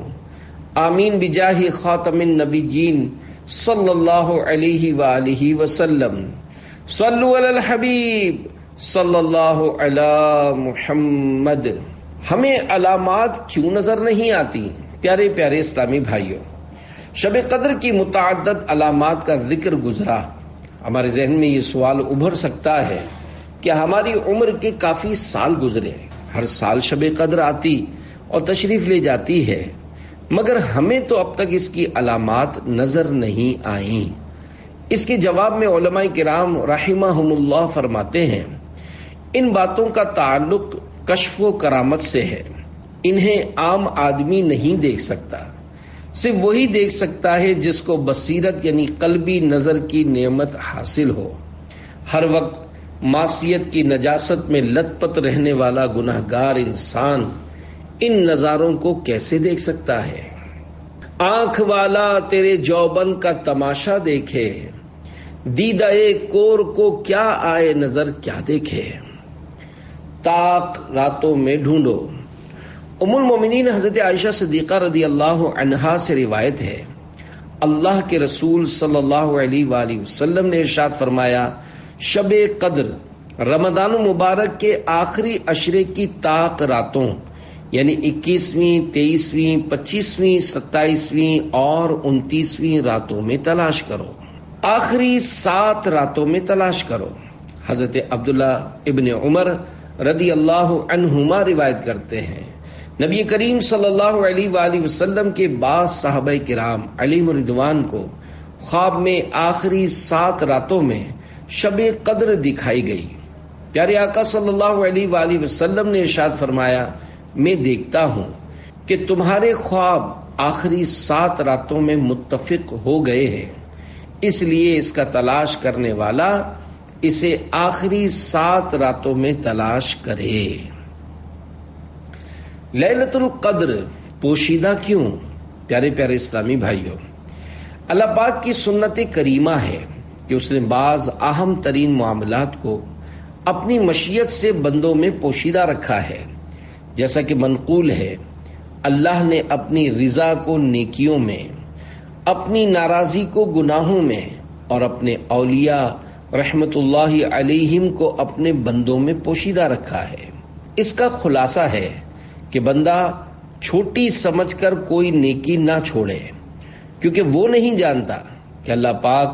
آمین بجاہ خاتم النبیین صلی اللہ علیہ وآلہ وسلم۔ صلو علی الحبیب صلی اللہ علی محمد۔ ہمیں علامات کیوں نظر نہیں آتی؟ پیارے اسلامی بھائیوں، شب قدر کی متعدد علامات کا ذکر گزرا۔ ہمارے ذہن میں یہ سوال ابھر سکتا ہے کہ ہماری عمر کے کافی سال گزرے، ہر سال شب قدر آتی اور تشریف لے جاتی ہے، مگر ہمیں تو اب تک اس کی علامات نظر نہیں آئیں۔ اس کے جواب میں علماء کرام رحمہم اللہ فرماتے ہیں، ان باتوں کا تعلق کشف و کرامت سے ہے۔ انہیں عام آدمی نہیں دیکھ سکتا، صرف وہی دیکھ سکتا ہے جس کو بصیرت یعنی قلبی نظر کی نعمت حاصل ہو۔ ہر وقت معصیت کی نجاست میں لت پت رہنے والا گناہگار انسان ان نظاروں کو کیسے دیکھ سکتا ہے؟ آنکھ والا تیرے جوبن کا تماشا دیکھے، دیدہ کور کو کیا آئے نظر کیا دیکھے۔ طاق راتوں میں ڈھونڈو۔ ام المومنین حضرت عائشہ صدیقہ رضی اللہ عنہا سے روایت ہے، اللہ کے رسول صلی اللہ علیہ وآلہ وسلم نے ارشاد فرمایا، شب قدر رمضان مبارک کے آخری عشرے کی طاق راتوں یعنی 21ویں، 23ویں، 25ویں، 27ویں اور 29ویں راتوں میں تلاش کرو، آخری 7 راتوں میں تلاش کرو۔ حضرت عبداللہ ابن عمر رضی اللہ عنہما روایت کرتے ہیں، نبی کریم صلی اللہ علیہ وآلہ وسلم کے بعض صحابہ کرام علیہم رضوان کو خواب میں آخری 7 راتوں میں شب قدر دکھائی گئی۔ پیارے آقا صلی اللہ علیہ وآلہ وسلم نے ارشاد فرمایا، میں دیکھتا ہوں کہ تمہارے خواب آخری 7 راتوں میں متفق ہو گئے ہیں، اس لیے اس کا تلاش کرنے والا اسے آخری 7 راتوں میں تلاش کرے۔ لیلۃ القدر پوشیدہ کیوں؟ پیارے پیارے اسلامی بھائیوں، اللہ پاک کی سنت کریمہ ہے کہ اس نے بعض اہم ترین معاملات کو اپنی مشیت سے بندوں میں پوشیدہ رکھا ہے، جیسا کہ منقول ہے اللہ نے اپنی رضا کو نیکیوں میں، اپنی ناراضی کو گناہوں میں، اور اپنے اولیاء رحمت اللہ علیہم کو اپنے بندوں میں پوشیدہ رکھا ہے۔ اس کا خلاصہ ہے کہ بندہ چھوٹی سمجھ کر کوئی نیکی نہ چھوڑے، کیونکہ وہ نہیں جانتا کہ اللہ پاک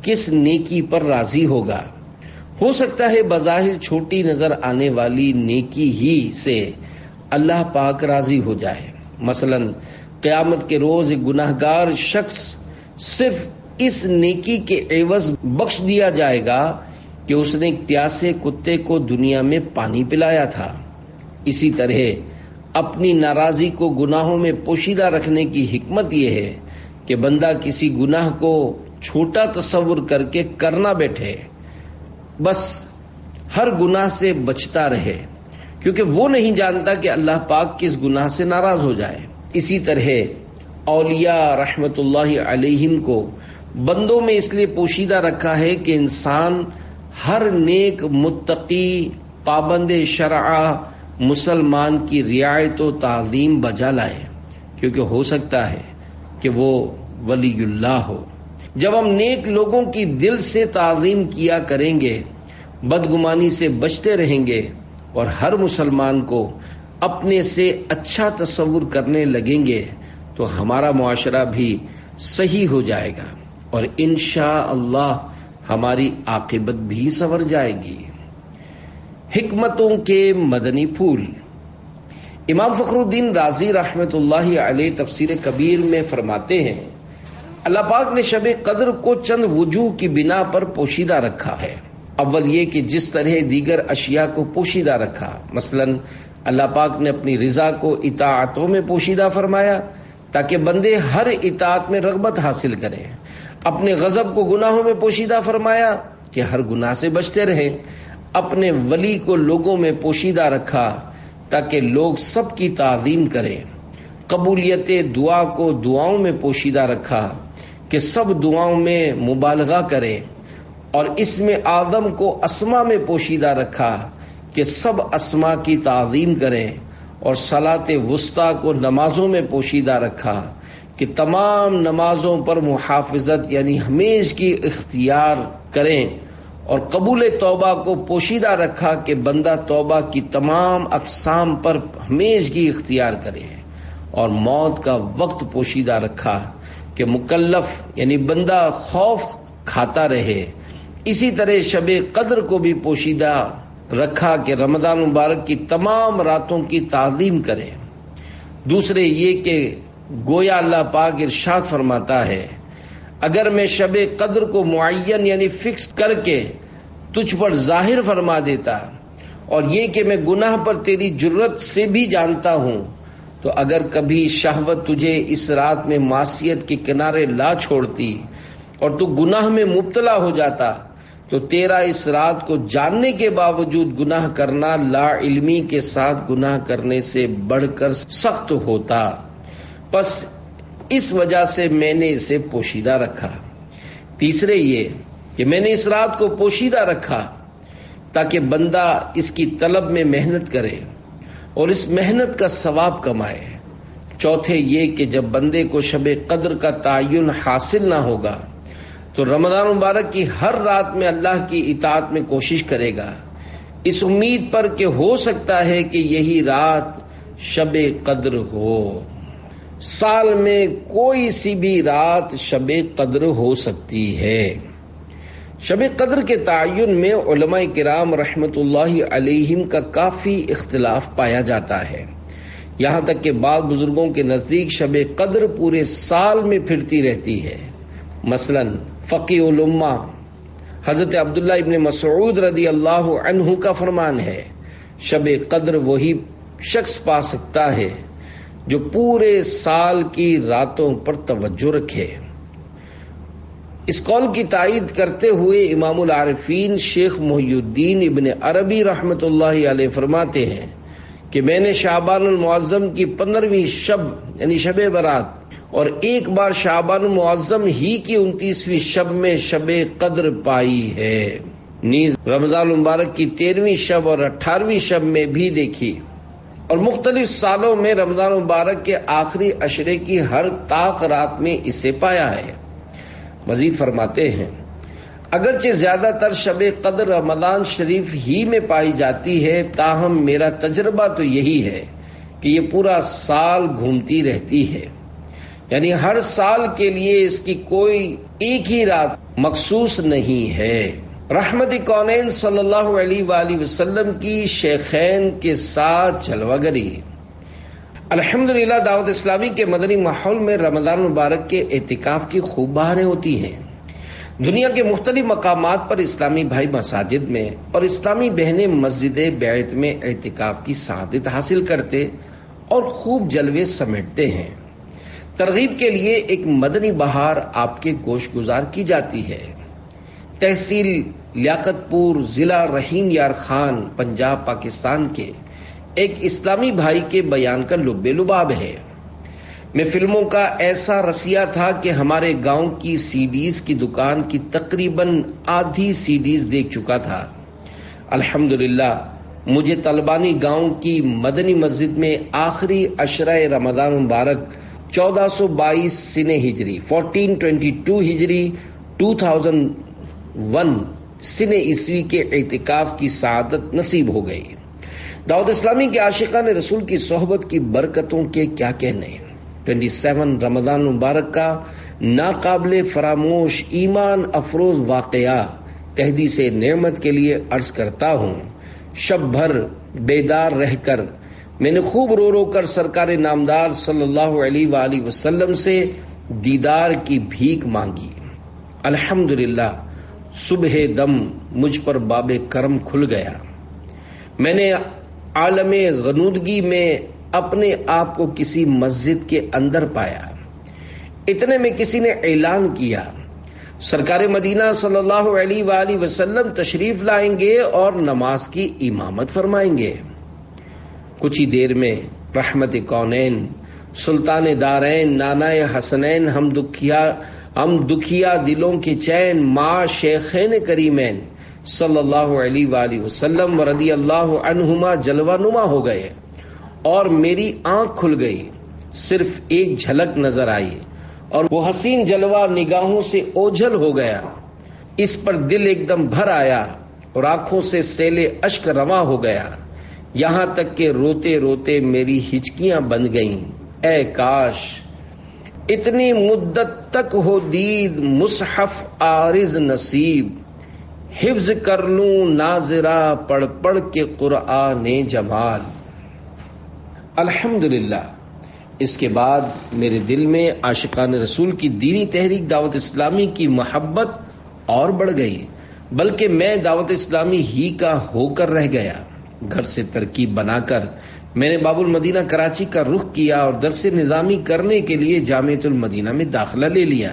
کس نیکی پر راضی ہوگا۔ ہو سکتا ہے بظاہر چھوٹی نظر آنے والی نیکی ہی سے اللہ پاک راضی ہو جائے۔ مثلا قیامت کے روز ایک گناہگار شخص صرف اس نیکی کے عوض بخش دیا جائے گا کہ اس نے ایک پیاسے کتے کو دنیا میں پانی پلایا تھا۔ اسی طرح اپنی ناراضی کو گناہوں میں پوشیدہ رکھنے کی حکمت یہ ہے کہ بندہ کسی گناہ کو چھوٹا تصور کر کے کرنا بیٹھے، بس ہر گناہ سے بچتا رہے، کیونکہ وہ نہیں جانتا کہ اللہ پاک کس گناہ سے ناراض ہو جائے۔ اسی طرح اولیاء رحمت اللہ علیہم کو بندوں میں اس لیے پوشیدہ رکھا ہے کہ انسان ہر نیک متقی پابند شرع مسلمان کی رعایت و تعظیم بجا لائے، کیونکہ ہو سکتا ہے کہ وہ ولی اللہ ہو۔ جب ہم نیک لوگوں کی دل سے تعظیم کیا کریں گے، بدگمانی سے بچتے رہیں گے اور ہر مسلمان کو اپنے سے اچھا تصور کرنے لگیں گے تو ہمارا معاشرہ بھی صحیح ہو جائے گا اور انشاءاللہ ہماری عاقبت بھی سنور جائے گی۔ حکمتوں کے مدنی پھول۔ امام فخر الدین رازی رحمت اللہ علیہ تفسیر کبیر میں فرماتے ہیں، اللہ پاک نے شب قدر کو چند وجوہ کی بنا پر پوشیدہ رکھا ہے۔ اول یہ کہ جس طرح دیگر اشیاء کو پوشیدہ رکھا، مثلا اللہ پاک نے اپنی رضا کو اطاعتوں میں پوشیدہ فرمایا تاکہ بندے ہر اطاعت میں رغبت حاصل کریں، اپنے غضب کو گناہوں میں پوشیدہ فرمایا کہ ہر گناہ سے بچتے رہیں، اپنے ولی کو لوگوں میں پوشیدہ رکھا تاکہ لوگ سب کی تعظیم کریں، قبولیت دعا کو دعاؤں میں پوشیدہ رکھا کہ سب دعاؤں میں مبالغہ کریں، اور اسم اعظم کو اسما میں پوشیدہ رکھا کہ سب اسما کی تعظیم کریں، اور صلاۃ وسطیٰ کو نمازوں میں پوشیدہ رکھا کہ تمام نمازوں پر محافظت یعنی ہمیشہ کی اختیار کریں، اور قبول توبہ کو پوشیدہ رکھا کہ بندہ توبہ کی تمام اقسام پر ہمیشہ کی اختیار کرے، اور موت کا وقت پوشیدہ رکھا کہ مکلف یعنی بندہ خوف کھاتا رہے۔ اسی طرح شب قدر کو بھی پوشیدہ رکھا کہ رمضان مبارک کی تمام راتوں کی تعظیم کرے۔ دوسرے یہ کہ گویا اللہ پاک ارشاد فرماتا ہے، اگر میں شب قدر کو معین یعنی فکس کر کے تجھ پر ظاہر فرما دیتا، اور یہ کہ میں گناہ پر تیری جرت سے بھی جانتا ہوں، تو اگر کبھی شہوت تجھے اس رات میں معصیت کے کنارے لا چھوڑتی اور تو گناہ میں مبتلا ہو جاتا، تو تیرا اس رات کو جاننے کے باوجود گناہ کرنا لا علمی کے ساتھ گناہ کرنے سے بڑھ کر سخت ہوتا، پس اس وجہ سے میں نے اسے پوشیدہ رکھا۔ تیسرے یہ کہ میں نے اس رات کو پوشیدہ رکھا تاکہ بندہ اس کی طلب میں محنت کرے اور اس محنت کا ثواب کمائے۔ چوتھے یہ کہ جب بندے کو شب قدر کا تعین حاصل نہ ہوگا تو رمضان مبارک کی ہر رات میں اللہ کی اطاعت میں کوشش کرے گا، اس امید پر کہ ہو سکتا ہے کہ یہی رات شب قدر ہو۔ سال میں کوئی سی بھی رات شب قدر ہو سکتی ہے۔ شب قدر کے تعین میں علماء کرام رحمت اللہ علیہم کا کافی اختلاف پایا جاتا ہے، یہاں تک کہ بعض بزرگوں کے نزدیک شب قدر پورے سال میں پھرتی رہتی ہے۔ مثلا فقیہ الامہ حضرت عبداللہ ابن مسعود رضی اللہ عنہ کا فرمان ہے، شب قدر وہی شخص پا سکتا ہے جو پورے سال کی راتوں پر توجہ رکھے۔ اس قول کی تائید کرتے ہوئے امام العارفین شیخ محی الدین ابن عربی رحمت اللہ علیہ فرماتے ہیں کہ میں نے شعبان المعظم کی 15ویں شب یعنی شب برات اور ایک بار شعبان المعظم ہی کی 29ویں شب میں شب قدر پائی ہے، نیز رمضان المبارک کی 13ویں شب اور 18ویں شب میں بھی دیکھی، اور مختلف سالوں میں رمضان المبارک کے آخری عشرے کی ہر طاق رات میں اسے پایا ہے۔ مزید فرماتے ہیں، اگرچہ زیادہ تر شب قدر رمضان شریف ہی میں پائی جاتی ہے، تاہم میرا تجربہ تو یہی ہے کہ یہ پورا سال گھومتی رہتی ہے، یعنی ہر سال کے لیے اس کی کوئی ایک ہی رات مخصوص نہیں ہے۔ رحمت کونین صلی اللہ علیہ وآلہ وسلم کی شیخین کے ساتھ جلوہ گری۔ الحمدللہ دعوت اسلامی کے مدنی ماحول میں رمضان مبارک کے اعتکاف کی خوب بہاریں ہوتی ہیں۔ دنیا کے مختلف مقامات پر اسلامی بھائی مساجد میں اور اسلامی بہنیں مسجد بیعت میں اعتکاف کی سعادت حاصل کرتے اور خوب جلوے سمیٹتے ہیں۔ ترغیب کے لیے ایک مدنی بہار آپ کے گوش گزار کی جاتی ہے۔ تحصیل لیاقت پور، ضلع رحیم یار خان، پنجاب، پاکستان کے ایک اسلامی بھائی کے بیان کا لب لباب ہے۔ میں فلموں کا ایسا رسیا تھا کہ ہمارے گاؤں کی سی ڈیز کی دکان کی تقریباً آدھی سی ڈیز دیکھ چکا تھا۔ الحمدللہ مجھے طلبانی گاؤں کی مدنی مسجد میں آخری عشرہ رمضان مبارک 1422 سنہ ہجری 1422 ہجری 2001 سنہ عیسوی کے اعتکاف کی سعادت نصیب ہو گئی۔ دعوت اسلامی کے عاشقان رسول کی صحبت کی برکتوں کے کیا کہنے۔ 27 رمضان مبارک کا ناقابل فراموش ایمان افروز واقعہ تحدیث نعمت کے لیے عرض کرتا ہوں۔ شب بھر بیدار رہ کر میں نے خوب رو رو کر سرکار نامدار صلی اللہ علیہ وآلہ وسلم سے دیدار کی بھیک مانگی۔ الحمدللہ صبح دم مجھ پر باب کرم کھل گیا۔ میں نے عالم غنودگی میں اپنے آپ کو کسی مسجد کے اندر پایا۔ اتنے میں کسی نے اعلان کیا، سرکار مدینہ صلی اللہ علیہ وآلہ وسلم تشریف لائیں گے اور نماز کی امامت فرمائیں گے۔ کچھ ہی دیر میں رحمت کونین، سلطان دارین، نانا حسنین، ہم دکھیا دلوں کے چین، ماں شیخین کریمین صلی اللہ علیہ وآلہ وسلم رضی اللہ عنہما جلوہ نما ہو گئے اور میری آنکھ کھل گئی۔ صرف ایک جھلک نظر آئی اور وہ حسین جلوہ نگاہوں سے اوجھل ہو گیا۔ اس پر دل ایک دم بھر آیا اور آنکھوں سے سیل اشک رواں ہو گیا، یہاں تک کہ روتے روتے میری ہچکیاں بن گئیں۔ اے کاش اتنی مدت تک ہو دید مصحف عارض نصیب، حفظ کر لوں ناظرہ پڑھ پڑھ کے قرآن جمال۔ الحمدللہ اس کے بعد میرے دل میں عاشقان رسول کی دینی تحریک دعوت اسلامی کی محبت اور بڑھ گئی، بلکہ میں دعوت اسلامی ہی کا ہو کر رہ گیا۔ گھر سے ترکیب بنا کر میں نے باب المدینہ کراچی کا رخ کیا اور درس نظامی کرنے کے لیے جامعۃ المدینہ میں داخلہ لے لیا۔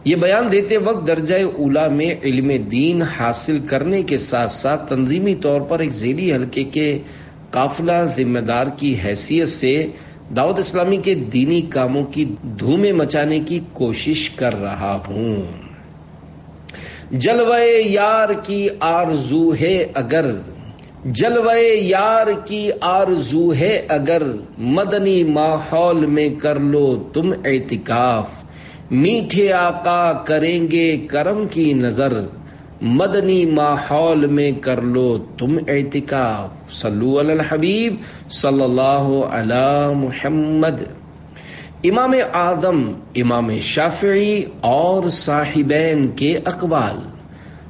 یہ بیان دیتے وقت درجہ اولیٰ میں علم دین حاصل کرنے کے ساتھ ساتھ تنظیمی طور پر ایک ذیلی حلقے کے قافلہ ذمہ دار کی حیثیت سے دعوت اسلامی کے دینی کاموں کی دھومیں مچانے کی کوشش کر رہا ہوں۔ جلوہ یار کی آرزو ہے اگر، جلوہ یار کی آرزو ہے اگر، مدنی ماحول میں کر لو تم اعتکاف، میٹھے آقا کریں گے کرم کی نظر، مدنی ماحول میں کر لو تم اعتکاف۔ صلو علی الحبیب صلی اللہ علی محمد۔ امام اعظم امام شافعی اور صاحبین کے اقوال۔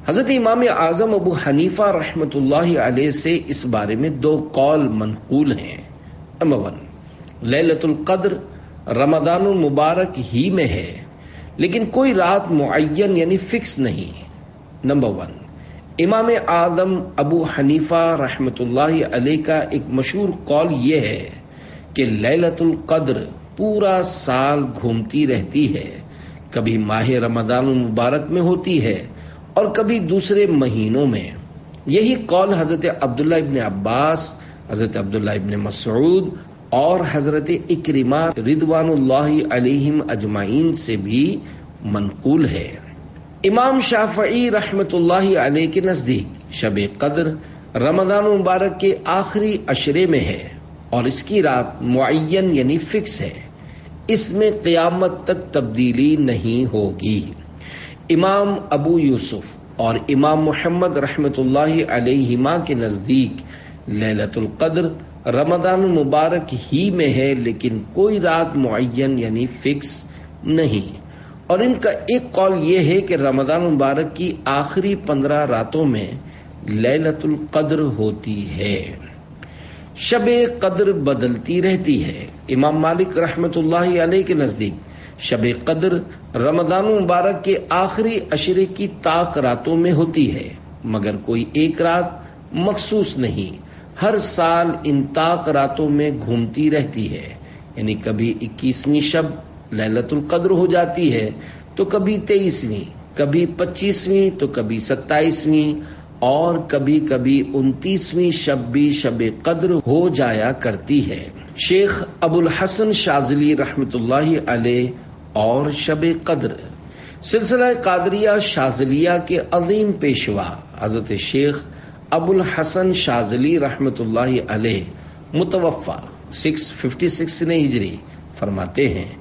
حضرت امام اعظم ابو حنیفہ رحمۃ اللہ علیہ سے اس بارے میں دو قول منقول ہیں۔ نمبر 1، لیلۃ القدر رمضان المبارک ہی میں ہے، لیکن کوئی رات معین یعنی فکس نہیں۔ نمبر 1، امام اعظم ابو حنیفہ رحمۃ اللہ علیہ کا ایک مشہور قول یہ ہے کہ لیلۃ القدر پورا سال گھومتی رہتی ہے، کبھی ماہ رمضان المبارک میں ہوتی ہے اور کبھی دوسرے مہینوں میں۔ یہی قول حضرت عبداللہ ابن عباس، حضرت عبداللہ ابن مسعود اور حضرت اکرمہ رضوان اللہ علیہم اجمعین سے بھی منقول ہے۔ امام شافعی رحمت اللہ علیہ کے نزدیک شب قدر رمضان مبارک کے آخری عشرے میں ہے اور اس کی رات معین یعنی فکس ہے، اس میں قیامت تک تبدیلی نہیں ہوگی۔ امام ابو یوسف اور امام محمد رحمت اللہ علیہما کے نزدیک لیلۃ القدر رمضان مبارک ہی میں ہے، لیکن کوئی رات معین یعنی فکس نہیں، اور ان کا ایک قول یہ ہے کہ رمضان مبارک کی آخری 15 راتوں میں لیلۃ القدر ہوتی ہے۔ شب قدر بدلتی رہتی ہے۔ امام مالک رحمت اللہ علیہ کے نزدیک شب قدر رمضان مبارک کے آخری عشرے کی طاق راتوں میں ہوتی ہے، مگر کوئی ایک رات مخصوص نہیں، ہر سال ان طاق راتوں میں گھومتی رہتی ہے، یعنی کبھی 21ویں شب لیلۃ القدر ہو جاتی ہے تو کبھی 23ویں، کبھی 25ویں تو کبھی 27ویں، اور کبھی کبھی 29ویں شب بھی شب قدر ہو جایا کرتی ہے۔ شیخ ابو الحسن شاذلی رحمت اللہ علیہ اور شب قدر سلسلہ قادریہ شاذلیہ کے عظیم پیشوا حضرت شیخ ابو الحسن شاذلی رحمت اللہ علیہ متوفہ 656 ہجری فرماتے ہیں،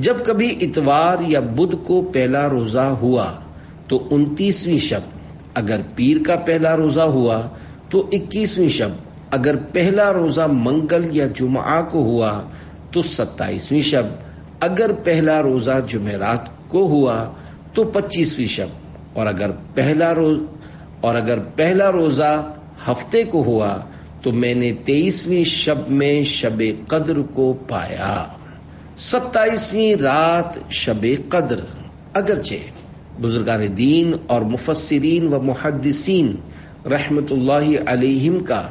جب کبھی اتوار یا بدھ کو پہلا روزہ ہوا تو 29ویں شب، اگر پیر کا پہلا روزہ ہوا تو 21ویں شب، اگر پہلا روزہ منگل یا جمعہ کو ہوا تو 27ویں شب، اگر پہلا روزہ جمعرات کو ہوا تو 25ویں شب، اور اگر پہلا روزہ ہفتے کو ہوا تو میں نے 23ویں شب میں شب قدر کو پایا۔ 27ویں رات شب قدر، اگرچہ بزرگان دین اور مفسرین و محدثین رحمت اللہ علیہم کا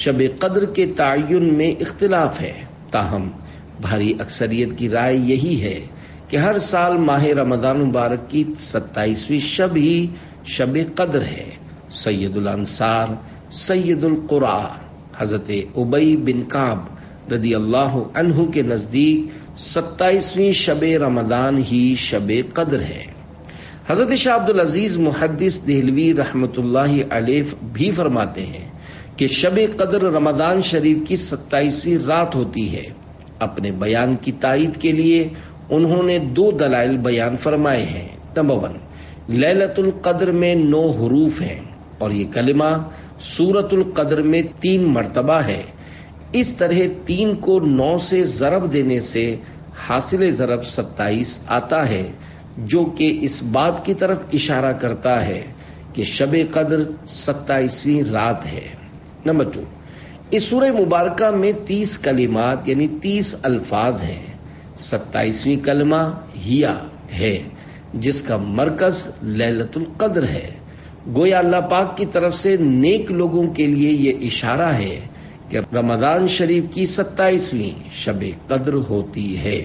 شب قدر کے تعین میں اختلاف ہے، تاہم بھاری اکثریت کی رائے یہی ہے کہ ہر سال ماہ رمضان مبارک کی 27ویں شب ہی شب قدر ہے۔ سید الانصار سید القرآ حضرت ابی بن کعب رضی اللہ عنہ کے نزدیک 27ویں شب رمضان ہی شب قدر ہے۔ حضرت شاہ عبد العزیز محدث دہلوی رحمت اللہ علیہ بھی فرماتے ہیں کہ شب قدر رمضان شریف کی 27ویں رات ہوتی ہے۔ اپنے بیان کی تائید کے لیے انہوں نے 2 دلائل بیان فرمائے ہیں۔ نمبر 1، لیلۃ القدر میں 9 حروف ہیں اور یہ کلمہ سورۃ القدر میں 3 مرتبہ ہے۔ اس طرح 3 کو 9 سے ضرب دینے سے حاصل ضرب 27 آتا ہے، جو کہ اس بات کی طرف اشارہ کرتا ہے کہ شب قدر 27ویں رات ہے۔ نمبر 2، اس سورہ مبارکہ میں 30 کلمات یعنی 30 الفاظ ہیں۔ 27ویں کلمہ ہیا ہے جس کا مرکز لیلۃ القدر ہے۔ گویا اللہ پاک کی طرف سے نیک لوگوں کے لیے یہ اشارہ ہے کہ رمضان شریف کی 27ویں شب قدر ہوتی ہے۔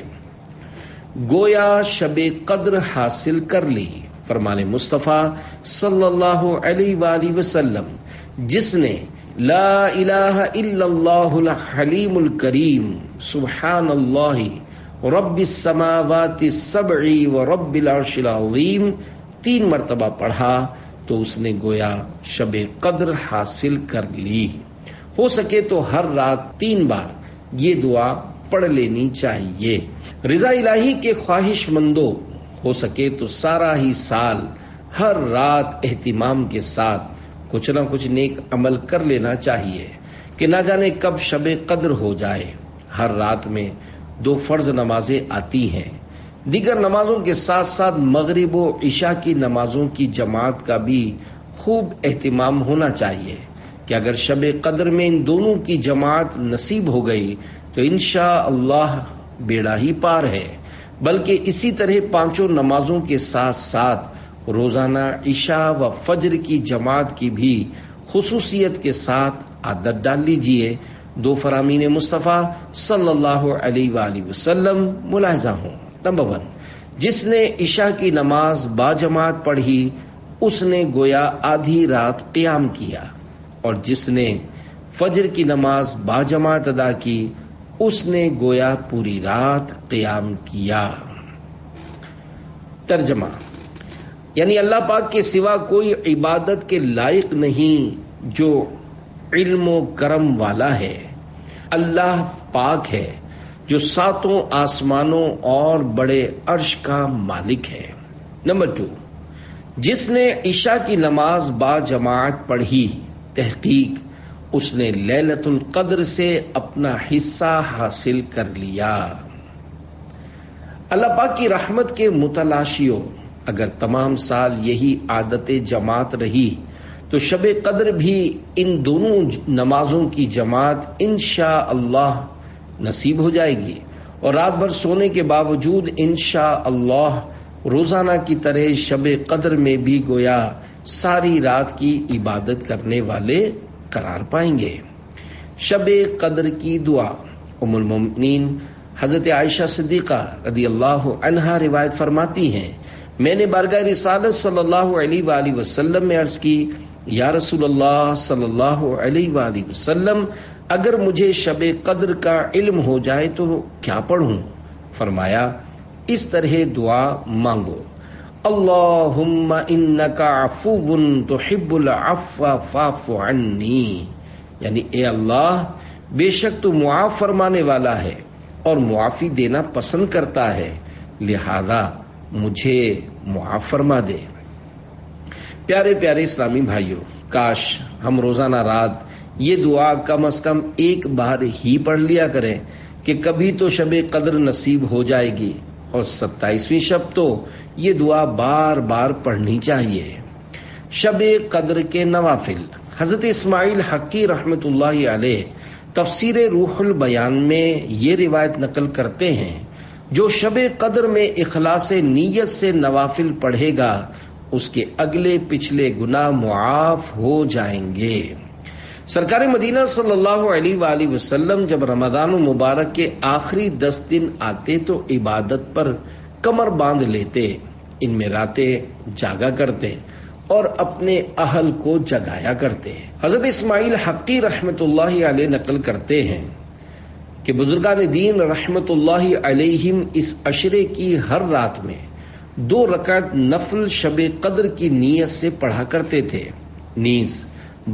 گویا شب قدر حاصل کر لی۔ فرمان مصطفیٰ صلی اللہ علیہ وآلہ وسلم، جس نے لا الہ الا اللہ الحلیم الکریم سبحان اللہ رب السماوات السبع و رب العرش العظیم 3 مرتبہ پڑھا تو اس نے گویا شب قدر حاصل کر لی۔ ہو سکے تو ہر رات 3 بار یہ دعا پڑھ لینی چاہیے۔ رضا الہی کے خواہش مندوں، ہو سکے تو سارا ہی سال ہر رات اہتمام کے ساتھ کچھ نہ کچھ نیک عمل کر لینا چاہیے کہ نہ جانے کب شب قدر ہو جائے۔ ہر رات میں 2 فرض نمازیں آتی ہیں، دیگر نمازوں کے ساتھ ساتھ مغرب و عشاء کی نمازوں کی جماعت کا بھی خوب اہتمام ہونا چاہیے کہ اگر شب قدر میں ان دونوں کی جماعت نصیب ہو گئی تو انشاءاللہ بیڑا ہی پار ہے۔ بلکہ اسی طرح 5 نمازوں کے ساتھ ساتھ روزانہ عشاء و فجر کی جماعت کی بھی خصوصیت کے ساتھ عادت ڈال لیجئے۔ 2 فرامین مصطفیٰ صلی اللہ علیہ وآلہ وسلم ملاحظہ ہوں۔ نمبر 1، جس نے عشاء کی نماز باجماعت پڑھی اس نے گویا آدھی رات قیام کیا، اور جس نے فجر کی نماز باجماعت ادا کی اس نے گویا پوری رات قیام کیا۔ ترجمہ، یعنی اللہ پاک کے سوا کوئی عبادت کے لائق نہیں جو علم و کرم والا ہے۔ اللہ پاک ہے جو ساتوں آسمانوں اور بڑے عرش کا مالک ہے۔ نمبر 2، جس نے عشاء کی نماز با جماعت پڑھی، تحقیق اس نے لیلۃ القدر سے اپنا حصہ حاصل کر لیا۔ اللہ پاک کی رحمت کے متلاشیوں، اگر تمام سال یہی عادت جماعت رہی تو شب قدر بھی ان دونوں نمازوں کی جماعت انشاءاللہ نصیب ہو جائے گی، اور رات بھر سونے کے باوجود انشاءاللہ روزانہ کی طرح شب قدر میں بھی گویا ساری رات کی عبادت کرنے والے قرار پائیں گے۔ شب قدر کی دعا، ام المؤمنین حضرت عائشہ صدیقہ رضی اللہ عنہا روایت فرماتی ہیں، میں نے بارگاہ رسالت صلی اللہ علیہ وآلہ وسلم میں عرض کی، یا رسول اللہ صلی اللہ علیہ وآلہ وسلم، اگر مجھے شب قدر کا علم ہو جائے تو کیا پڑھوں؟ فرمایا، اس طرح دعا مانگو، اللہم انک عفو تحب العفو فاعف عنی، یعنی اے اللہ بے شک تو معاف فرمانے والا ہے اور معافی دینا پسند کرتا ہے، لہذا مجھے معاف فرما دے۔ پیارے پیارے اسلامی بھائیوں، کاش ہم روزانہ رات یہ دعا کم از کم ایک بار ہی پڑھ لیا کریں کہ کبھی تو شب قدر نصیب ہو جائے گی، اور 27ویں شب تو یہ دعا بار بار پڑھنی چاہیے۔ شب قدر کے نوافل، حضرت اسماعیل حقی رحمۃ اللہ علیہ تفسیر روح البیان میں یہ روایت نقل کرتے ہیں، جو شب قدر میں اخلاص نیت سے نوافل پڑھے گا اس کے اگلے پچھلے گناہ معاف ہو جائیں گے۔ سرکار مدینہ صلی اللہ علیہ وآلہ وسلم جب رمضان المبارک کے آخری 10 دن آتے تو عبادت پر کمر باندھ لیتے، ان میں راتیں جاگا کرتے اور اپنے اہل کو جگایا کرتے۔ حضرت اسماعیل حقی رحمت اللہ علیہ نقل کرتے ہیں کہ بزرگان دین رحمت اللہ علیہم اس عشرے کی ہر رات میں 2 رکعت نفل شب قدر کی نیت سے پڑھا کرتے تھے۔ نیز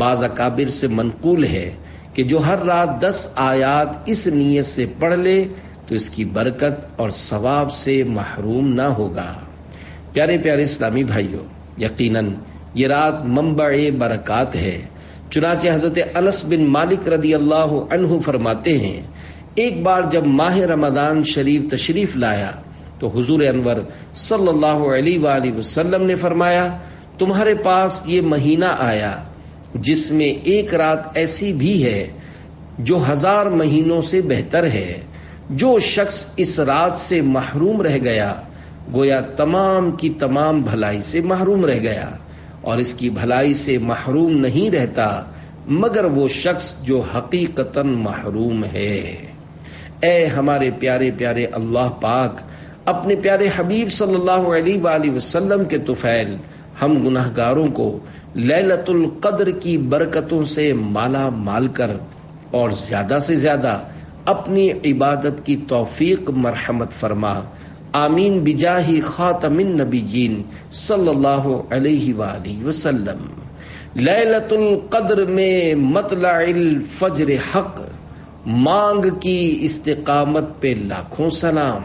بعض اکابر سے منقول ہے کہ جو ہر رات 10 آیات اس نیت سے پڑھ لے تو اس کی برکت اور ثواب سے محروم نہ ہوگا۔ پیارے پیارے اسلامی بھائیوں، یقیناً یہ رات منبع برکات ہے، چنانچہ حضرت انس بن مالک رضی اللہ عنہ فرماتے ہیں، ایک بار جب ماہ رمضان شریف تشریف لایا تو حضور انور صلی اللہ علیہ وآلہ وسلم نے فرمایا، تمہارے پاس یہ مہینہ آیا جس میں ایک رات ایسی بھی ہے جو 1000 مہینوں سے بہتر ہے۔ جو شخص اس رات سے محروم رہ گیا گویا تمام کی تمام بھلائی سے محروم رہ گیا، اور اس کی بھلائی سے محروم نہیں رہتا مگر وہ شخص جو حقیقتاً محروم ہے۔ اے ہمارے پیارے پیارے اللہ پاک، اپنے پیارے حبیب صلی اللہ علیہ وآلہ وسلم کے طفیل ہم گناہگاروں کو لیلۃ القدر کی برکتوں سے مالا مال کر اور زیادہ سے زیادہ اپنی عبادت کی توفیق مرحمت فرما، آمین بجاہ خاتم النبیین صلی اللہ علیہ وآلہ وسلم۔ لیلۃ القدر میں مطلع الفجر حق، مانگ کی استقامت پہ لاکھوں سلام۔